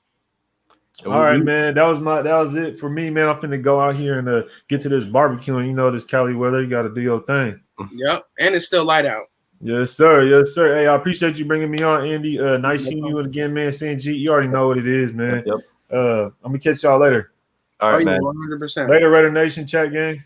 All right, man. That was it for me, man. I'm finna go out here and get to this barbecue, and this Cali weather. You got to do your thing. Yep, and it's still light out. Yes, sir. Yes, sir. Hey, I appreciate you bringing me on, Andy. Nice seeing you again, man. Sanjit, you already know what it is, man. Yep. I'm gonna catch y'all later. All right, man. 100%. Later, Raider Nation chat gang.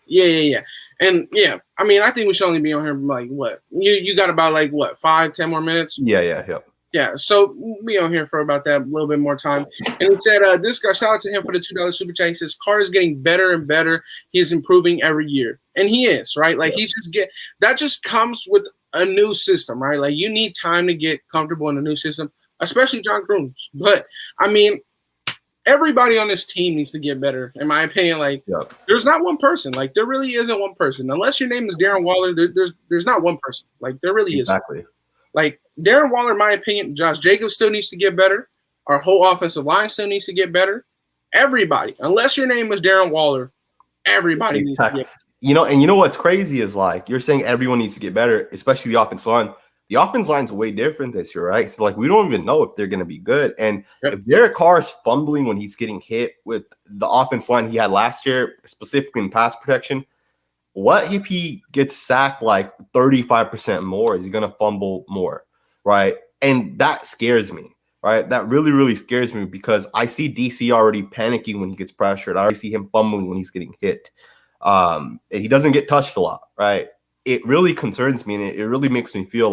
Yeah. And yeah, I mean, I think we should only be on here what? You got about 5-10 more minutes? Yeah. Yeah, so we'll be on here for about that a little bit more time. And he said, this guy, shout out to him for the $2 super chat. He says, Carr is getting better and better. He is improving every year. And he is, right? That just comes with a new system, right? Like you need time to get comfortable in a new system, especially John Gruden. But I mean, everybody on this team needs to get better, in my opinion. There's not one person. There really isn't one person. Unless your name is Darren Waller, there's not one person. There really isn't. Exactly. Darren Waller, in my opinion, Josh Jacobs still needs to get better. Our whole offensive line still needs to get better. Everybody, unless your name is Darren Waller, everybody needs to get better. And you know what's crazy is you're saying everyone needs to get better, especially the offensive line. The offensive line's way different this year, right? So we don't even know if they're going to be good. And if Derek Carr is fumbling when he's getting hit with the offensive line he had last year, specifically in pass protection, what if he gets sacked 35% more? Is he going to fumble more, right? And that scares me, right? That really, really scares me because I see DC already panicking when he gets pressured. I already see him fumbling when he's getting hit. And he doesn't get touched a lot, right? It really concerns me, and it really makes me feel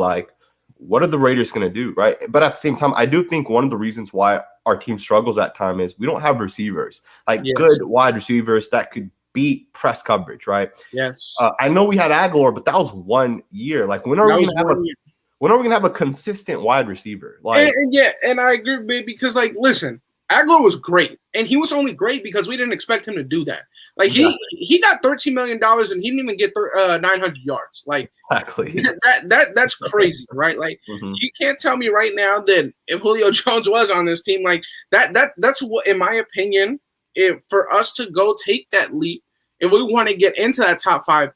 what are the Raiders going to do, right? But at the same time, I do think one of the reasons why our team struggles at time is we don't have receivers, good wide receivers that could beat press coverage, right? Yes. I know we had Aguilar, but that was 1 year. When are we gonna have a consistent wide receiver? And I agree, because listen, Aguilar was great, and he was only great because we didn't expect him to do that. He got $13 million and he didn't even get 900 yards. Exactly. That's crazy, right? You can't tell me right now that if Julio Jones was on this team, that's what, in my opinion, for us to go take that leap, if we want to get into that top 5,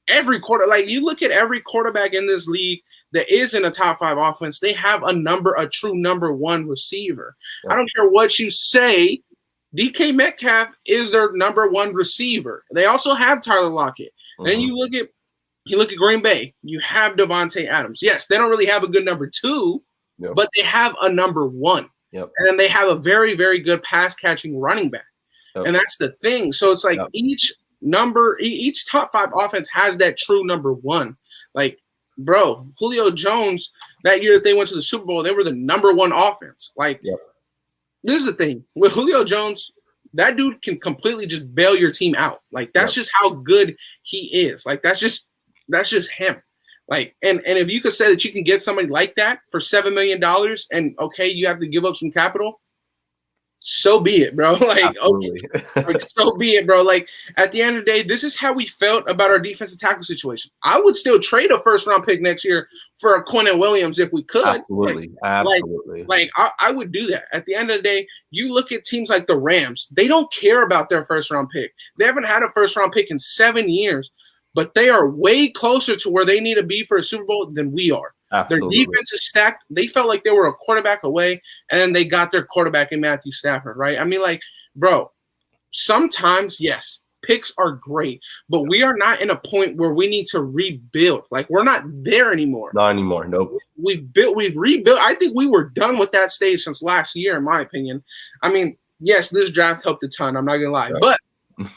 every quarter, you look at every quarterback in this league that is in a top 5 offense, they have a true number 1 receiver. I don't care what you say. DK Metcalf is their number 1 receiver. They also have Tyler Lockett. And you look at Green Bay, you have Devontae Adams. Yes, they don't really have a good number 2, but they have a number 1. Yep. And then they have a very, very good pass catching running back. Yep. And that's the thing. So it's each top 5 offense has that true number 1. Bro, Julio Jones, that year that they went to the Super Bowl, they were the number 1 offense. This is the thing. With Julio Jones, that dude can completely just bail your team out. Like that's just how good he is. Like that's just him. Like and if you could say that you can get somebody like that for $7 million and okay, you have to give up some capital, so be it, bro. Like, okay, like so be it, bro. Like at the end of the day, this is how we felt about our defensive tackle situation. I would still trade a first-round pick next year for a Quinnen Williams if we could. Absolutely. Like I would do that. At the end of the day, you look at teams like the Rams. They don't care about their first-round pick. They haven't had a first-round pick in 7 years, but they are way closer to where they need to be for a Super Bowl than we are. Absolutely. Their defense is stacked. They felt like they were a quarterback away, and then they got their quarterback in Matthew Stafford, right? I mean, like, bro, sometimes, yes, picks are great, but we are not in a point where we need to rebuild. Like, we're not there anymore. Not anymore, nope. We've rebuilt. I think we were done with that stage since last year, in my opinion. I mean, yes, this draft helped a ton. I'm not going to lie. Right.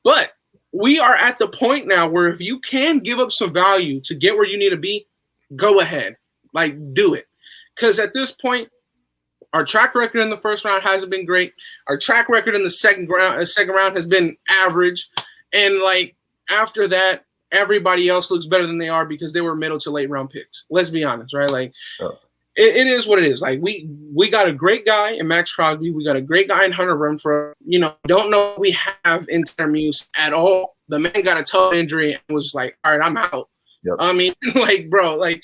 But we are at the point now where if you can give up some value to get where you need to be, go ahead. Like, do it. Because at this point, our track record in the first round hasn't been great. Our track record in the second round has been average. And, like, after that, everybody else looks better than they are because they were middle to late round picks. Let's be honest, right? Like, it is what it is. Like, we got a great guy in Max Crosby. We got a great guy in Hunter Renfrow. You know, don't know what we have in Termuse at all. The man got a toe injury and was like, all right, I'm out. Yep. I mean, like, bro, like,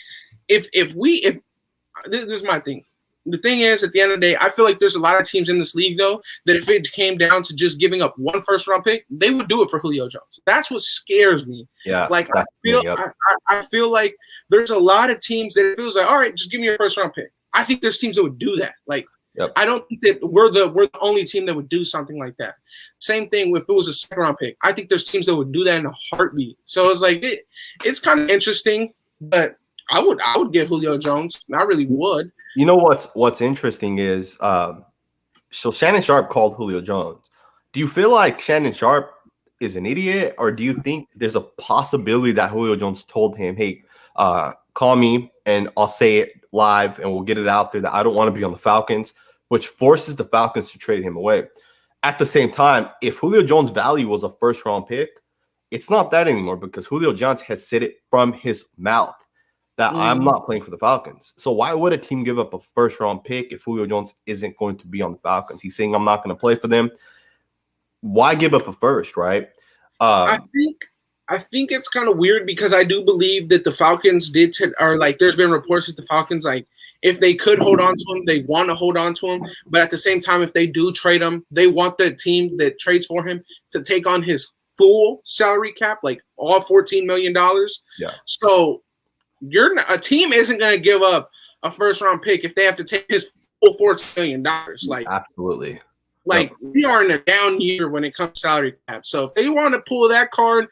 if this is my thing. The thing is, at the end of the day, I feel like there's a lot of teams in this league, though, that if it came down to just giving up one first-round pick, they would do it for Julio Jones. That's what scares me. Yeah, like I feel like there's a lot of teams that it feels like, all right, just give me your first-round pick. I think there's teams that would do that. Like, I don't think that we're the only team that would do something like that. Same thing if it was a second-round pick. I think there's teams that would do that in a heartbeat. So it's like it's kind of interesting, but I would get Julio Jones. I really would. You know what's interesting is so Shannon Sharp called Julio Jones. Do you feel like Shannon Sharp is an idiot, or do you think there's a possibility that Julio Jones told him, hey, call me and I'll say it live and we'll get it out there that I don't want to be on the Falcons, which forces the Falcons to trade him away. At the same time, if Julio Jones' value was a first-round pick, it's not that anymore because Julio Jones has said it from his mouth that I'm not playing for the Falcons. So why would a team give up a first-round pick if Julio Jones isn't going to be on the Falcons? He's saying, I'm not going to play for them. Why give up a first, right? I think it's kind of weird because I do believe that the Falcons there's been reports that the Falcons, like, if they could hold on to him, they want to hold on to him. But at the same time, if they do trade him, they want the team that trades for him to take on his full salary cap, like all $14 million. Yeah. So a team isn't going to give up a first-round pick if they have to take his full $14 million. Like, absolutely. Like, we are in a down year when it comes to salary cap. So if they want to pull that card,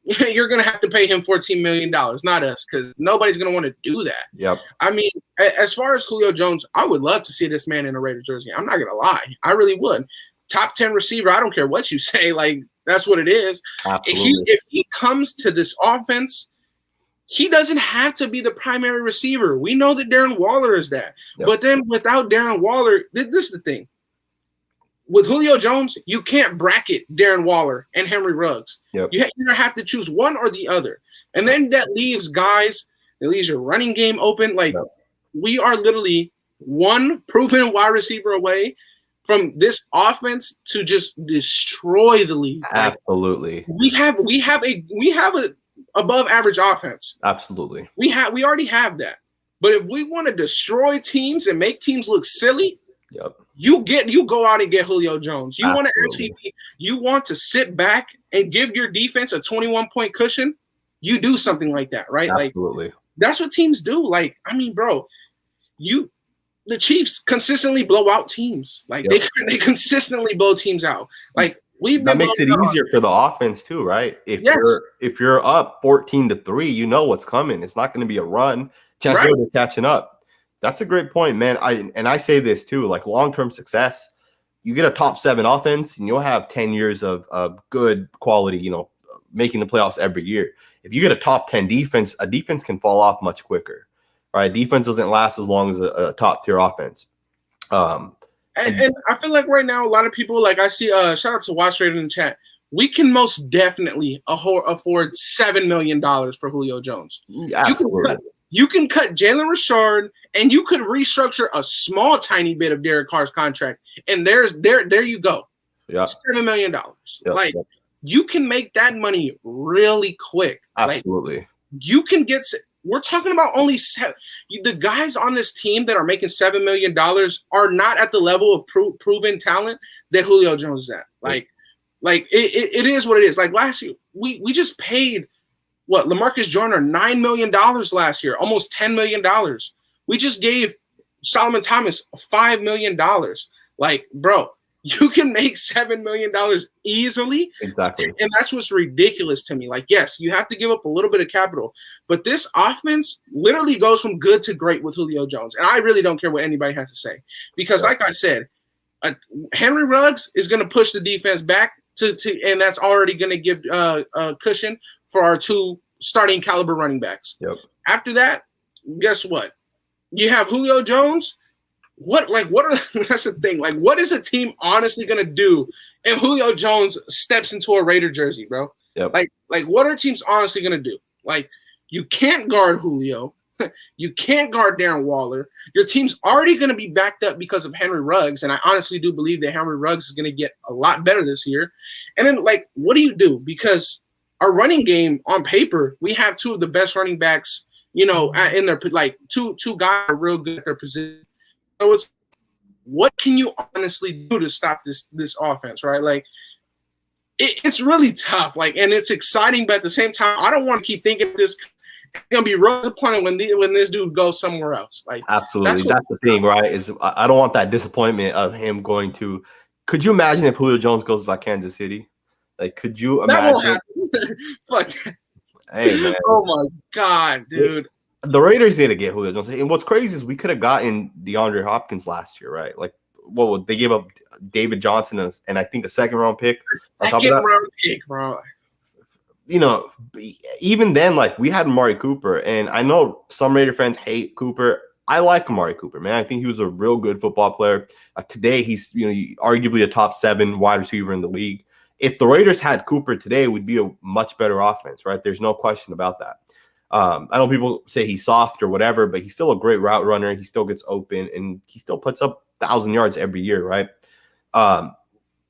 you're going to have to pay him $14 million, not us, because nobody's going to want to do that. Yep. I mean, as far as Julio Jones, I would love to see this man in a Raiders jersey. I'm not going to lie. I really would. Top 10 receiver, I don't care what you say. Like, that's what it is. If he comes to this offense, he doesn't have to be the primary receiver. We know that Darren Waller is that. Yep. But then without Darren Waller, this is the thing. With Julio Jones, you can't bracket Darren Waller and Henry Ruggs. Yep. You have to choose one or the other. And then that leaves your running game open. Like, we are literally one proven wide receiver away from this offense to just destroy the league. Absolutely. Like, we have a above average offense. Absolutely. We already have that. But if we want to destroy teams and make teams look silly, you go out and get Julio Jones. You want to sit back and give your defense a 21-point cushion, you do something like that, right? Absolutely. Like, that's what teams do. Like, I mean, bro, the Chiefs consistently blow out teams. Like, they consistently blow teams out. Like, that makes it easier for the offense too, right? If you're up 14-3, you know what's coming. It's not going to be a run. Chances are they're catching up. That's a great point, man. I say this too, like, long-term success, you get a top 7 offense and you'll have 10 years of good quality, you know, making the playoffs every year. If you get a top 10 defense, a defense can fall off much quicker, right? Defense doesn't last as long as a top tier offense. And I feel like right now a lot of people, like I see, shout out to Watch Rate in the chat. We can most definitely afford $7 million for Julio Jones. Absolutely. You can cut Jalen Richard, and you could restructure a small, tiny bit of Derek Carr's contract, and there you go. Yeah, $7 million. You can make that money really quick. Absolutely. Like, you can get. We're talking about only the guys on this team that are making $7 million are not at the level of proven talent that Julio Jones is at. Like it is what it is. Like last year, we just paid LaMarcus Joyner $9 million last year, almost $10 million. We just gave Solomon Thomas $5 million. Like, bro, you can make $7 million easily. Exactly. And that's what's ridiculous to me. Like, yes, you have to give up a little bit of capital, but this offense literally goes from good to great with Julio Jones. And I really don't care what anybody has to say, because like I said, Henry Ruggs is going to push the defense back and that's already going to give a cushion for our two starting caliber running backs. Yep. After that, guess what? You have Julio Jones. That's the thing. Like, what is a team honestly gonna do if Julio Jones steps into a Raider jersey, bro? Yep. Like what are teams honestly gonna do? Like, you can't guard Julio, you can't guard Darren Waller. Your team's already gonna be backed up because of Henry Ruggs, and I honestly do believe that Henry Ruggs is gonna get a lot better this year. And then, like, what do you do? Because our running game on paper, we have two of the best running backs, in their two guys are real good at their position. So it's, what can you honestly do to stop this offense, right? Like, it's really tough. Like, and it's exciting, but at the same time, I don't want to keep thinking this. It's gonna be real disappointing when this dude goes somewhere else. Like, absolutely, that's the thing, right? Is I don't want that disappointment of him going to. Could you imagine if Julio Jones goes to like Kansas City? Like, could you imagine? That won't happen. Fuck. Hey, man. Oh my God, dude. The Raiders need to get Julio Jones. And what's crazy is we could have gotten DeAndre Hopkins last year, right? Like, they gave up David Johnson and I think a second-round pick. Second-round pick, bro. Even then, like, we had Amari Cooper, and I know some Raider fans hate Cooper. I like Amari Cooper, man. I think he was a real good football player. Today, he's arguably a top 7 wide receiver in the league. If the Raiders had Cooper today, we'd be a much better offense, right? There's no question about that. I know people say he's soft or whatever, but he's still a great route runner. He still gets open, and he still puts up 1,000 yards every year, right?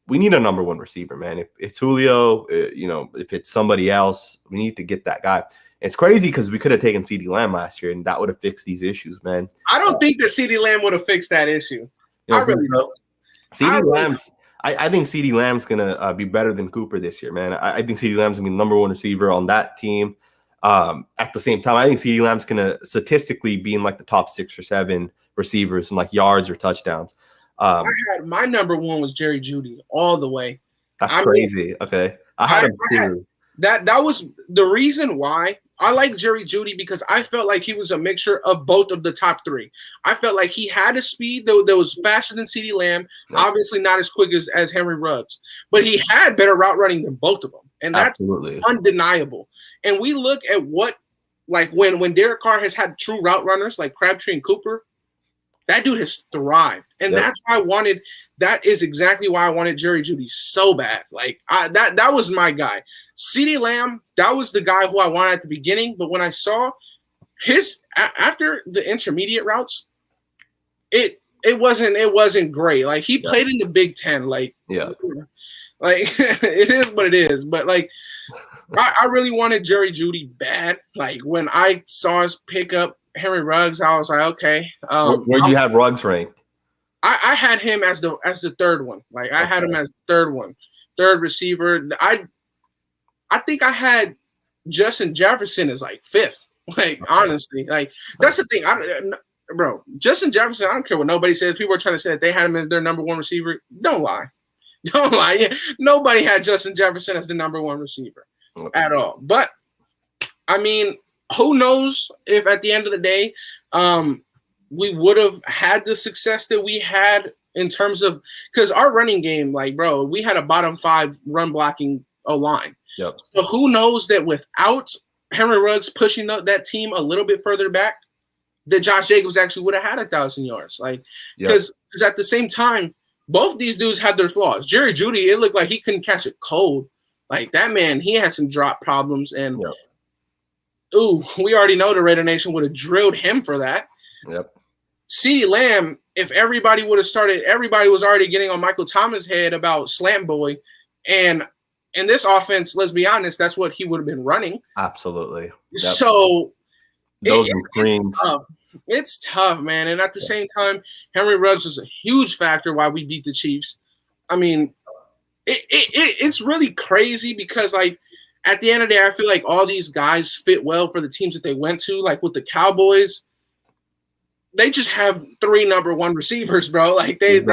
We need a number 1 receiver, man. If it's Julio, if it's somebody else, we need to get that guy. It's crazy because we could have taken CeeDee Lamb last year, and that would have fixed these issues, man. I don't think that CeeDee Lamb would have fixed that issue. I really don't. I think CeeDee Lamb's gonna be better than Cooper this year, man. I think CeeDee Lamb's gonna be the number 1 receiver on that team. At the same time, I think CeeDee Lamb's gonna statistically be in like the top 6 or 7 receivers in like yards or touchdowns. My number 1 was Jerry Jeudy all the way. That's crazy. Okay, I had him too. That was the reason why I like Jerry Jeudy, because I felt like he was a mixture of both of the top 3. I felt like he had a speed that was faster than CeeDee Lamb, obviously not as quick as Henry Ruggs, but he had better route running than both of them, and that's undeniable. And we look at what, like, when Derek Carr has had true route runners like Crabtree and Cooper, that dude has thrived, and that's why that is exactly why I wanted Jerry Jeudy so bad. Like, that was my guy. CeeDee Lamb, that was the guy who I wanted at the beginning, but when I saw his after the intermediate routes, it wasn't great. Like, he played in the Big Ten, like it is what it is. But like, I really wanted Jerry Jeudy bad. Like, when I saw us pick up Henry Ruggs, I was like, okay. Where do you have Ruggs ranked? I had him as the 3rd one. Like, I had him as the 3rd one, 3rd receiver. I think I had Justin Jefferson as like 5th. Like, honestly, like, that's the thing. Bro, Justin Jefferson, I don't care what nobody says. People are trying to say that they had him as their number 1 receiver. Don't lie. Don't lie. Yeah, nobody had Justin Jefferson as the number 1 receiver at all. But, I mean, who knows if at the end of the day we would have had the success that we had in terms of – because our running game, like, bro, we had a bottom 5 run blocking O-line. Yep. So who knows that without Henry Ruggs pushing that team a little bit further back, that Josh Jacobs actually would have had 1,000 yards. Like, because at the same time, both these dudes had their flaws. Jerry Jeudy, it looked like he couldn't catch a cold. Like, that man, he had some drop problems. And, we already know the Raider Nation would have drilled him for that. Yep. CeeDee Lamb, if everybody would have started, everybody was already getting on Michael Thomas' head about Slant Boy. And in this offense, let's be honest, that's what he would have been running. Absolutely. Yep. So those screens. It's tough, man. And at the same time, Henry Ruggs was a huge factor why we beat the Chiefs. I mean, it's really crazy because, like, at the end of the day, I feel like all these guys fit well for the teams that they went to. Like with the Cowboys, they just have 3 number 1 receivers, bro. Like they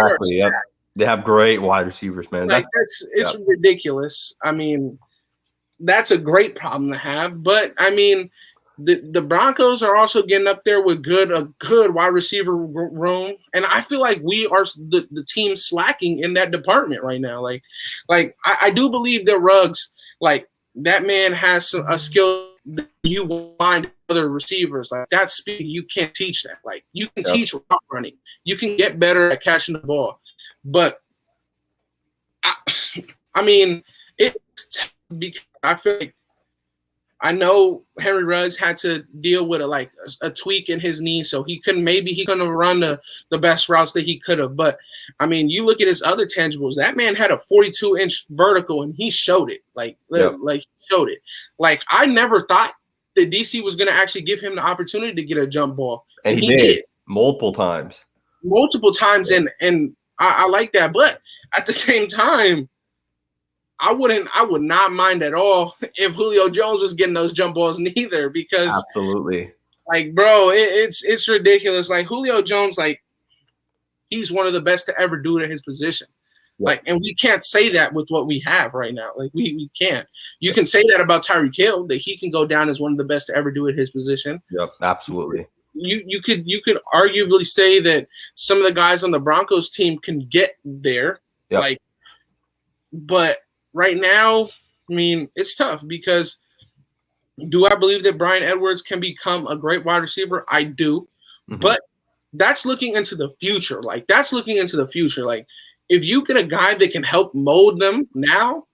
have great wide receivers, man. Like it's ridiculous. I mean, that's a great problem to have. But I mean, the Broncos are also getting up there with a good wide receiver room, and I feel like we are the team slacking in that department right now. Like I do believe that Ruggs, like, that man has a skill that you find other receivers. Like, that speed, you can't teach that. Like, you can teach route running. You can get better at catching the ball. But, I mean, it's because I feel like I know Henry Ruggs had to deal with a tweak in his knee, so he couldn't run the best routes that he could have. But I mean, you look at his other tangibles. That man had a 42-inch vertical, and he showed it. Like showed it. Like, I never thought that DC was going to actually give him the opportunity to get a jump ball, and he did multiple times. And I like that. But at the same time, I would not mind at all if Julio Jones was getting those jump balls neither, because absolutely, like, bro, it's ridiculous. Like, Julio Jones, like, he's one of the best to ever do it in his position. Yep. Like, and we can't say that with what we have right now. Like, we can't. You can say that about Tyreek Hill, that he can go down as one of the best to ever do it in his position. Yep, absolutely. You could arguably say that some of the guys on the Broncos team can get there. Yep. Like, but right now, I mean, it's tough because do I believe that Bryan Edwards can become a great wide receiver? I do. Mm-hmm. But that's looking into the future. Like, Like, if you get a guy that can help mold them now,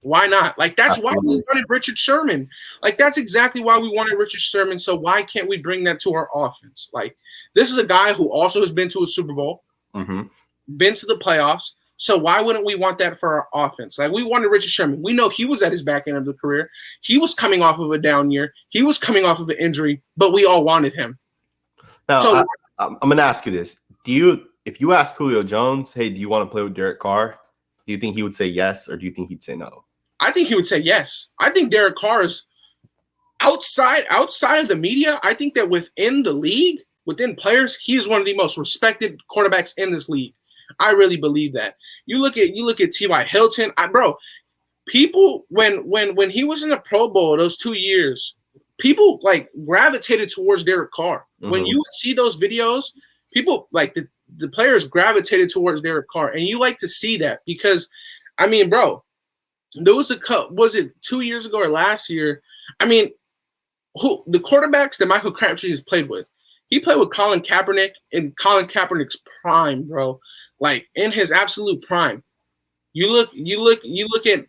why not? Like, that's why we wanted Richard Sherman. Like, that's exactly why we wanted Richard Sherman. So why can't we bring that to our offense? Like, this is a guy who also has been to a Super Bowl, been to the playoffs. So why wouldn't we want that for our offense? Like, we wanted Richard Sherman. We know he was at his back end of the career. He was coming off of a down year. He was coming off of an injury, but we all wanted him. Now, so, I'm going to ask you this. If you ask Julio Jones, hey, do you want to play with Derek Carr? Do you think he would say yes, or do you think he'd say no? I think he would say yes. I think Derek Carr is outside of the media. I think that within the league, within players, he is one of the most respected quarterbacks in this league. I really believe that. You look at T.Y. Hilton, bro. People when he was in the Pro Bowl those 2 years, people like gravitated towards Derek Carr. Mm-hmm. When you would see those videos, people like the players gravitated towards Derek Carr, and you like to see that because, I mean, bro, there was was it 2 years ago or last year? I mean, the quarterbacks that Michael Crabtree has played with, he played with Colin Kaepernick in Colin Kaepernick's prime, bro. Like, in his absolute prime. You look at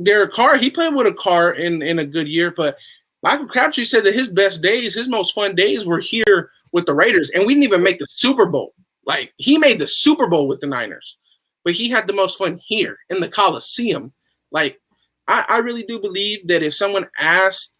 Derek Carr. He played with a Carr in a good year, but Michael Crabtree said that his best days, his most fun days, were here with the Raiders, and we didn't even make the Super Bowl. Like, he made the Super Bowl with the Niners, but he had the most fun here in the Coliseum. Like, I really do believe that if someone asked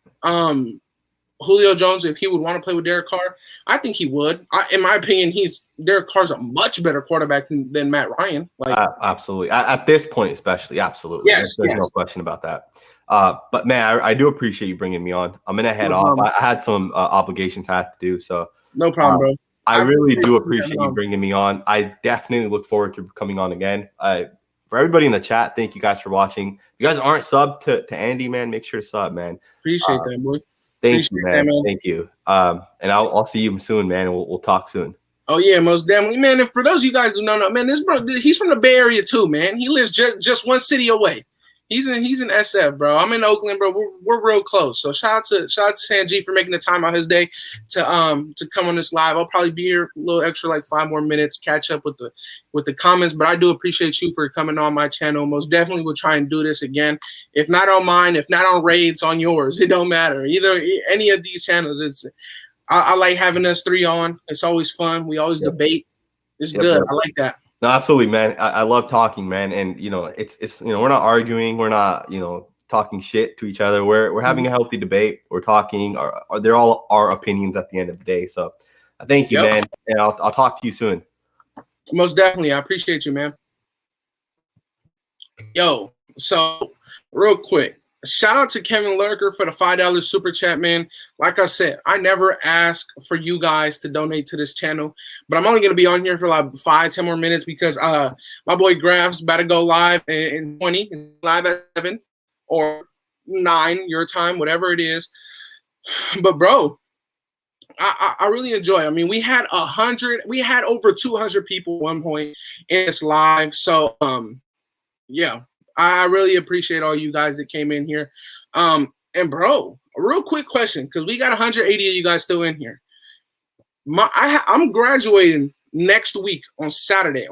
Julio Jones if he would want to play with Derek Carr, I think he would. In my opinion, Derek Carr's a much better quarterback than Matt Ryan. Like, absolutely. At this point, especially, absolutely. Yes, there's no question about that. But man, I do appreciate you bringing me on. I'm gonna head off. I had some obligations I had to do, so no problem, bro. I really do appreciate you bringing me on. I definitely look forward to coming on again. For everybody in the chat, thank you guys for watching. If you guys aren't subbed to Andy, man, make sure to sub, man. Appreciate that, boy. Thank you, man. Thank you. And I'll see you soon, man. We'll talk soon. Oh yeah, most definitely, man. And for those of you guys who don't know, man, this bro, he's from the Bay Area too, man. He lives just one city away. He's in SF, bro. I'm in Oakland, bro. We're real close. So shout out to Sanjit for making the time out his day to come on this live. I'll probably be here a little extra, like 5 more minutes, catch up with the comments. But I do appreciate you for coming on my channel. Most definitely will try and do this again. If not on mine, if not on Raids, on yours. It don't matter. Either any of these channels. I like having us 3 on. It's always fun. We always debate. It's good. Bro. I like that. No, absolutely, man. I love talking, man. And it's we're not arguing, we're not talking shit to each other. We're having a healthy debate. We're talking. They're all our opinions at the end of the day. So, thank you, man. And I'll talk to you soon. Most definitely, I appreciate you, man. Yo, so real quick, shout out to Kevin Lurker for the $5 super chat, man. Like I said, I never ask for you guys to donate to this channel, but I'm only going to be on here for like 5-10 more minutes because my boy Graph's about to go live in 20, live at 7 or 9 your time, whatever it is. But bro, I really enjoy it. I mean, we had over 200 people at one point in this live. So yeah. I really appreciate all you guys that came in here. And bro, a real quick question, because we got 180 of you guys still in here. I'm graduating next week on Sunday,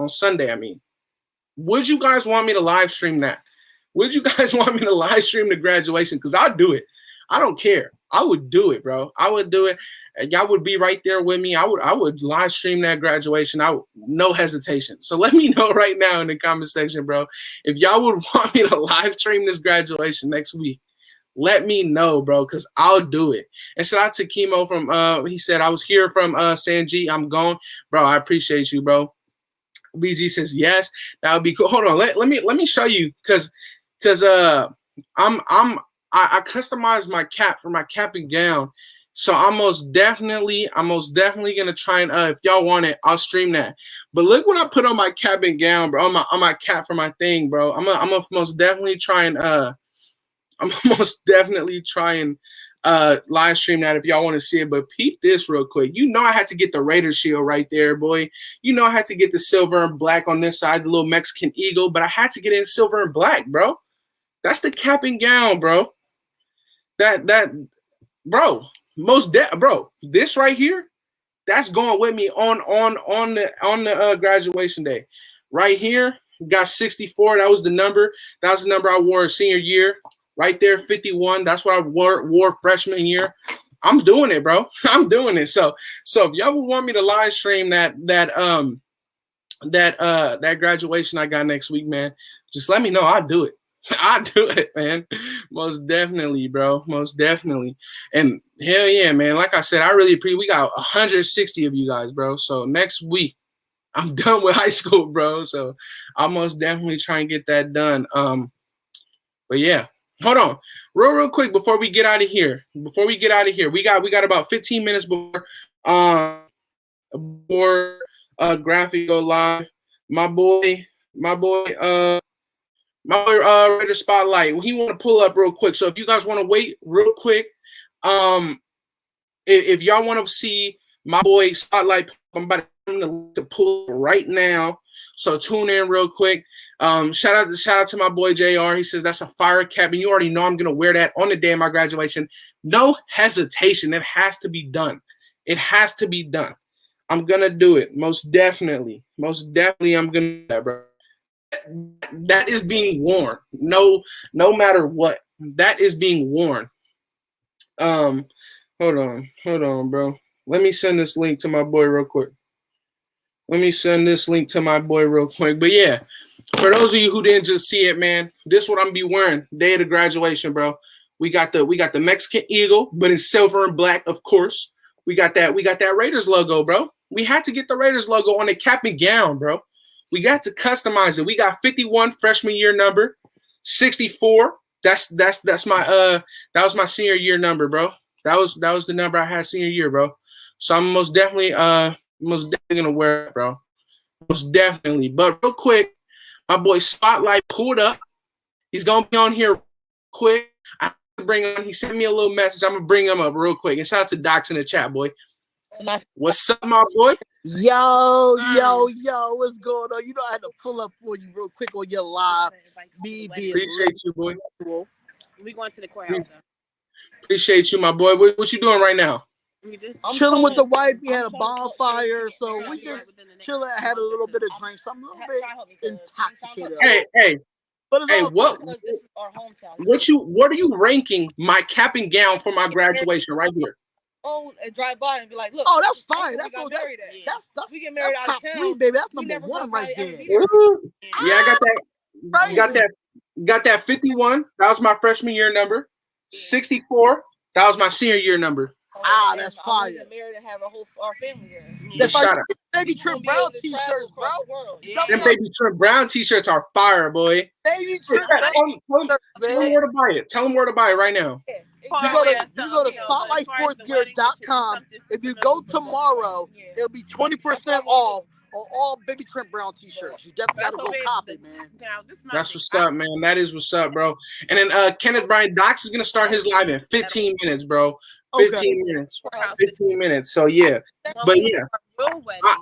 I mean. Would you guys want me to live stream that? Would you guys want me to live stream the graduation? Because I'll do it. I don't care. I would do it, bro. I would do it. Y'all would be right there with me. I would live stream that graduation. No hesitation. So let me know right now in the comment section, bro. If y'all would want me to live stream this graduation next week, let me know, bro, because I'll do it. And shout out to Chemo from he said I was here from Sanjit. I'm gone, bro. I appreciate you, bro. BG says yes. That would be cool. Hold on. Let me show you because I customized my cap for my cap and gown. So I'm most definitely gonna try and if y'all want it, I'll stream that. But look what I put on my cap and gown, bro. On my cap for my thing, bro. I'm gonna most definitely try and live stream that if y'all want to see it. But peep this real quick. You know I had to get the Raider shield right there, boy. You know I had to get the silver and black on this side, the little Mexican eagle, but I had to get in silver and black, bro. That's the cap and gown, bro. Bro. Bro, this right here, that's going with me on the graduation day. Right here, got 64. That was the number. That was the number I wore senior year. Right there, 51. That's what I wore freshman year. I'm doing it, bro. I'm doing it. So if y'all would want me to live stream that graduation I got next week, man, just let me know. I'll do it. I do it, man. Most definitely, bro. Most definitely. And hell yeah, man. Like I said, I really appreciate. We got 160 of you guys, bro. So next week, I'm done with high school, bro. So I'll most definitely try and get that done. But yeah, hold on, real quick before we get out of here. We got about 15 minutes before graphic go live. My boy. Raider Spotlight. He want to pull up real quick. So if you guys want to wait real quick, if y'all want to see my boy Spotlight, I'm about to pull up right now. So tune in real quick. Shout out to my boy JR. He says that's a fire cap, and you already know I'm gonna wear that on the day of my graduation. No hesitation. It has to be done. It has to be done. I'm gonna do it. Most definitely. I'm gonna do that, bro. That is being worn. No matter what. That is being worn. Hold on, bro. Let me send this link to my boy real quick. But yeah, for those of you who didn't just see it, man, this is what I'm gonna be wearing day of the graduation, bro. We got the Mexican eagle, but in silver and black, of course. We got that Raiders logo, bro. We had to get the Raiders logo on the cap and gown, bro. We got to customize it. We got 51 freshman year number, 64. That was my senior year number, bro. That was the number I had senior year, bro. So I'm most definitely gonna wear it, bro. Most definitely. But real quick, my boy Spotlight pulled up. He's gonna be on here quick. I have to bring him on. He sent me a little message. I'm gonna bring him up real quick. And shout out to Docs in the chat, boy. What's up, my boy? Yo, what's going on? You know, I had to pull up for you real quick on your live. Me being Appreciate you, boy. We going to the courthouse. Appreciate you, my boy. What you doing right now? I'm chilling with the wife. We had a bonfire, so we just chilling. Had a little bit of drink, so I'm a little bit intoxicated. Hey, but it's all what? good. This is our hometown. What are you ranking my cap and gown for my graduation right here? Oh, and drive by and be like, look. Oh, that's fine. That's we get married that's out top of town. 3, baby. That's number 1 right there. Yeah, I got that. Got that 51. That was my freshman year number. 64. That was my senior year number. That's fire. We get married and have our family here. Shout out. Baby Trim Brown t-shirts, bro. Them Baby Trim Brown t-shirts are fire, boy. Baby Trim. Tell them where to buy it. Tell them where to buy it right now. You go to spotlightsportsgear.com. If you go tomorrow, it'll be 20% off on all Baby Trent Brown t-shirts. You definitely gotta go copy, man. That's what's up, man. That is what's up, bro. And then Kenneth Bryan Dox is gonna start his live in 15 minutes, bro. 15 minutes. 15 minutes. So yeah. But yeah.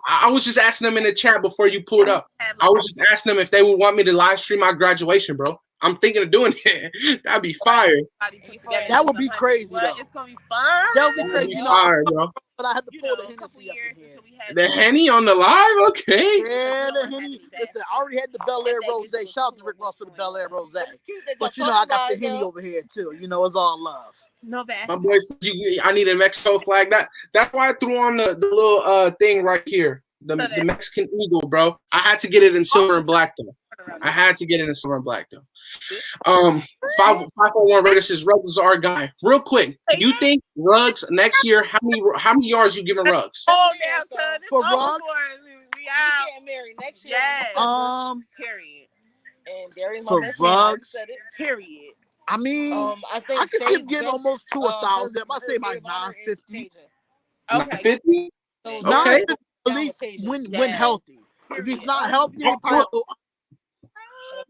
I was just asking them in the chat before you pulled up. I was just asking them if they would want me to live stream my graduation, bro. I'm thinking of doing it. That'd be fire. That would be crazy, though. It's gonna be fun. That would be crazy. You know, fire, bro. But I had to pull the Hennessy up in here. The Henny on the live? Okay. Yeah, the Henny. Listen, I already had the Bel Air Rose. Shout out to Rick Ross for the Bel Air Rose. But you know, I got the Henny over here too. You know, it's all love. No bad. My boy said I need a Mexico flag. That's why I threw on the little thing right here. The Mexican eagle, bro. I had to get it in silver and black though. 541 Raider says Ruggs is our guy. Real quick, you think Ruggs next year? How many yards you giving Ruggs? Oh yeah, for Ruggs, we getting married next year. Yes. Period. And Darius for Ruggs, said it. Period. I mean, I think I can see him getting almost to 1,000. I say like 950. Okay. 950. Okay. At least when healthy. If he's not healthy, he probably go.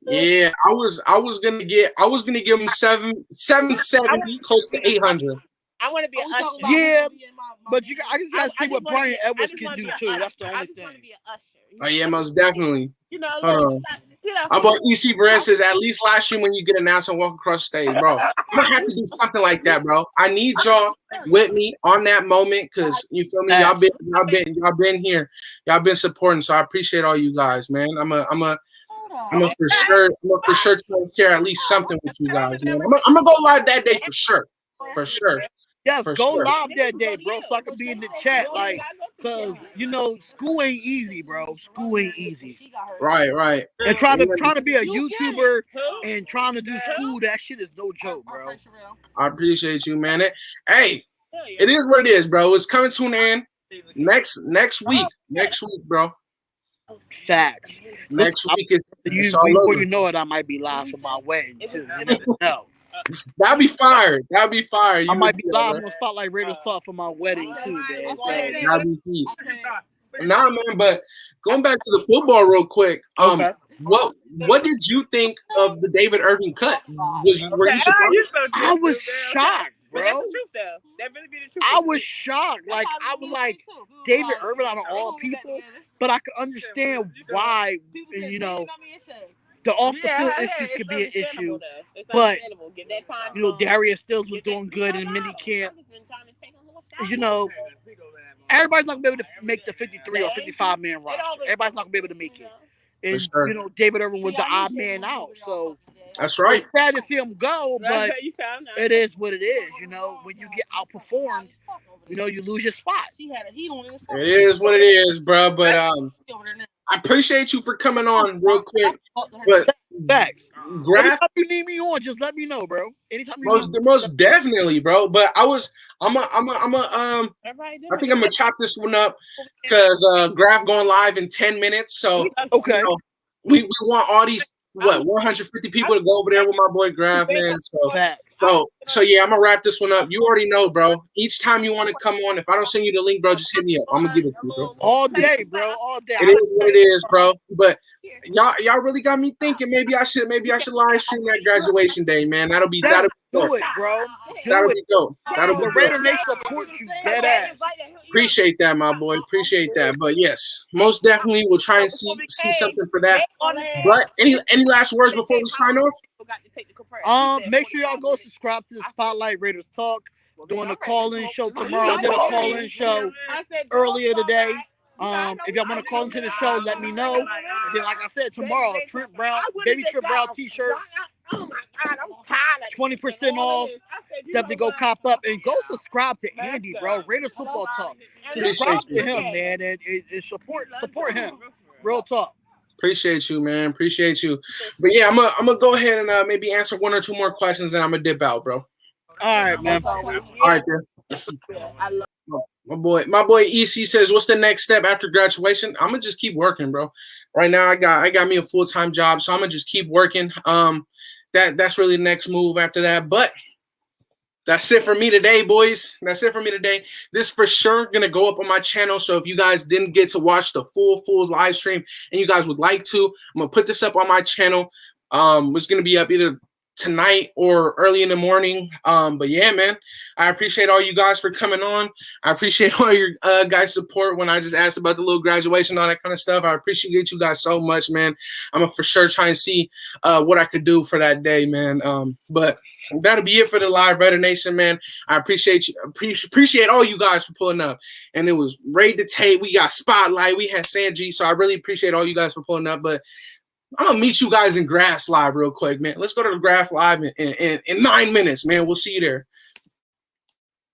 Yeah, I was gonna give him 770, close to 800. I want to be an usher. Yeah, but I just gotta see what Brian Edwards can do too. That's the only thing. Oh yeah, most definitely. You know, I'm about EC Perez says at least last year when you get announced and walk across the stage, bro. I'm gonna have to do something like that, bro. I need y'all with me on that moment because you feel me. Y'all been here, y'all been supporting. So I appreciate all you guys, man. I'm for sure try to share at least something with you guys, man. I'm gonna go live that day for sure. Yes, go live that day, bro, so I can be in the chat, like, cause you know, school ain't easy, bro. School ain't easy. Right. And trying to be a YouTuber and trying to do school, that shit is no joke, bro. I appreciate you, man. It is what it is, bro. It's coming to an end next week, bro. Facts. Next week is before you know it, I might be live for my wedding too. You never know. That'd be fire. I might be live on Spotlight Raiders Talk for my wedding too, man. So that'd be heat. Nah, man. But going back to the football real quick. Okay. What did you think of the David Irving cut? Were you surprised? I was shocked, bro. That's the truth, though. That really be the truth. I was shocked. Like I was like David Irving out of all people, but I could understand why. You know, the off the field issues could be an issue, but you know Darius Stills was doing good in mini camp. You know, everybody's not gonna be able to make the 53 or 55 man roster. Everybody's not gonna be able to make it. And you know, David Irving was the odd man out, so that's right. It's sad to see him go, but it is what it is. You know, when you get outperformed, you know, you lose your spot. It is what it is, bro. But I appreciate you for coming on real quick. But facts. Graf, anytime you need me on, just let me know, bro. Anytime most definitely, bro. But I think I'm gonna chop this one up because Graf going live in 10 minutes. So okay, you know, we want all these 150 people to go over there with my boy Graf, man. So yeah, I'm gonna wrap this one up. You already know, bro. Each time you want to come on, if I don't send you the link, bro, just hit me up. I'm gonna give it to you, bro. All day, bro. All day. It is what it is, bro. But y'all really got me thinking. Maybe I should live stream that graduation day, man. That'll be Do dope. it, bro. That'll be dope. That'll be The dope. Raider Nation supports you dead ass. Appreciate that, my boy. Appreciate that. But yes, most definitely we'll try and see something for that. But any last words before we sign off? Make sure y'all go subscribe to the Spotlight Raiders Talk. Doing the call-in show tomorrow. I did a call-in show earlier today. If y'all want to call into the show, let me know. And then, like I said, tomorrow, Trent Brown, baby Trent Brown t-shirts. Oh my God, I'm tired. 20% off. Definitely go cop up and go subscribe to Andy, bro. Raiders Football Talk. Subscribe to him, man, and support him. Real talk. Appreciate you, man. Appreciate you. But yeah, I'm gonna go ahead and maybe answer one or two more questions, and I'm gonna dip out, bro. All right, man. All right, then. My boy EC says, "What's the next step after graduation?" I'm gonna just keep working, bro. Right now, I got me a full-time job, so I'm gonna just keep working. That's really the next move after that. But that's it for me today, boys. That's it for me today. This for sure gonna go up on my channel. So if you guys didn't get to watch the full live stream and you guys would like to, I'm gonna put this up on my channel. It's gonna be up either tonight or early in the morning. But yeah, man, I appreciate all you guys for coming on. I appreciate all your guys' support when I just asked about the little graduation, all that kind of stuff. I appreciate you guys so much, man. I'm gonna for sure try and see what I could do for that day, man. But that'll be it for the live Raider Nation, man. I appreciate you. Appreciate all you guys for pulling up. And it was Raid the Tape. We got Spotlight. We had Sanjit. So I really appreciate all you guys for pulling up. But I'm gonna meet you guys in Grass Live real quick, man. Let's go to the Grass Live in 9 minutes, man. We'll see you there.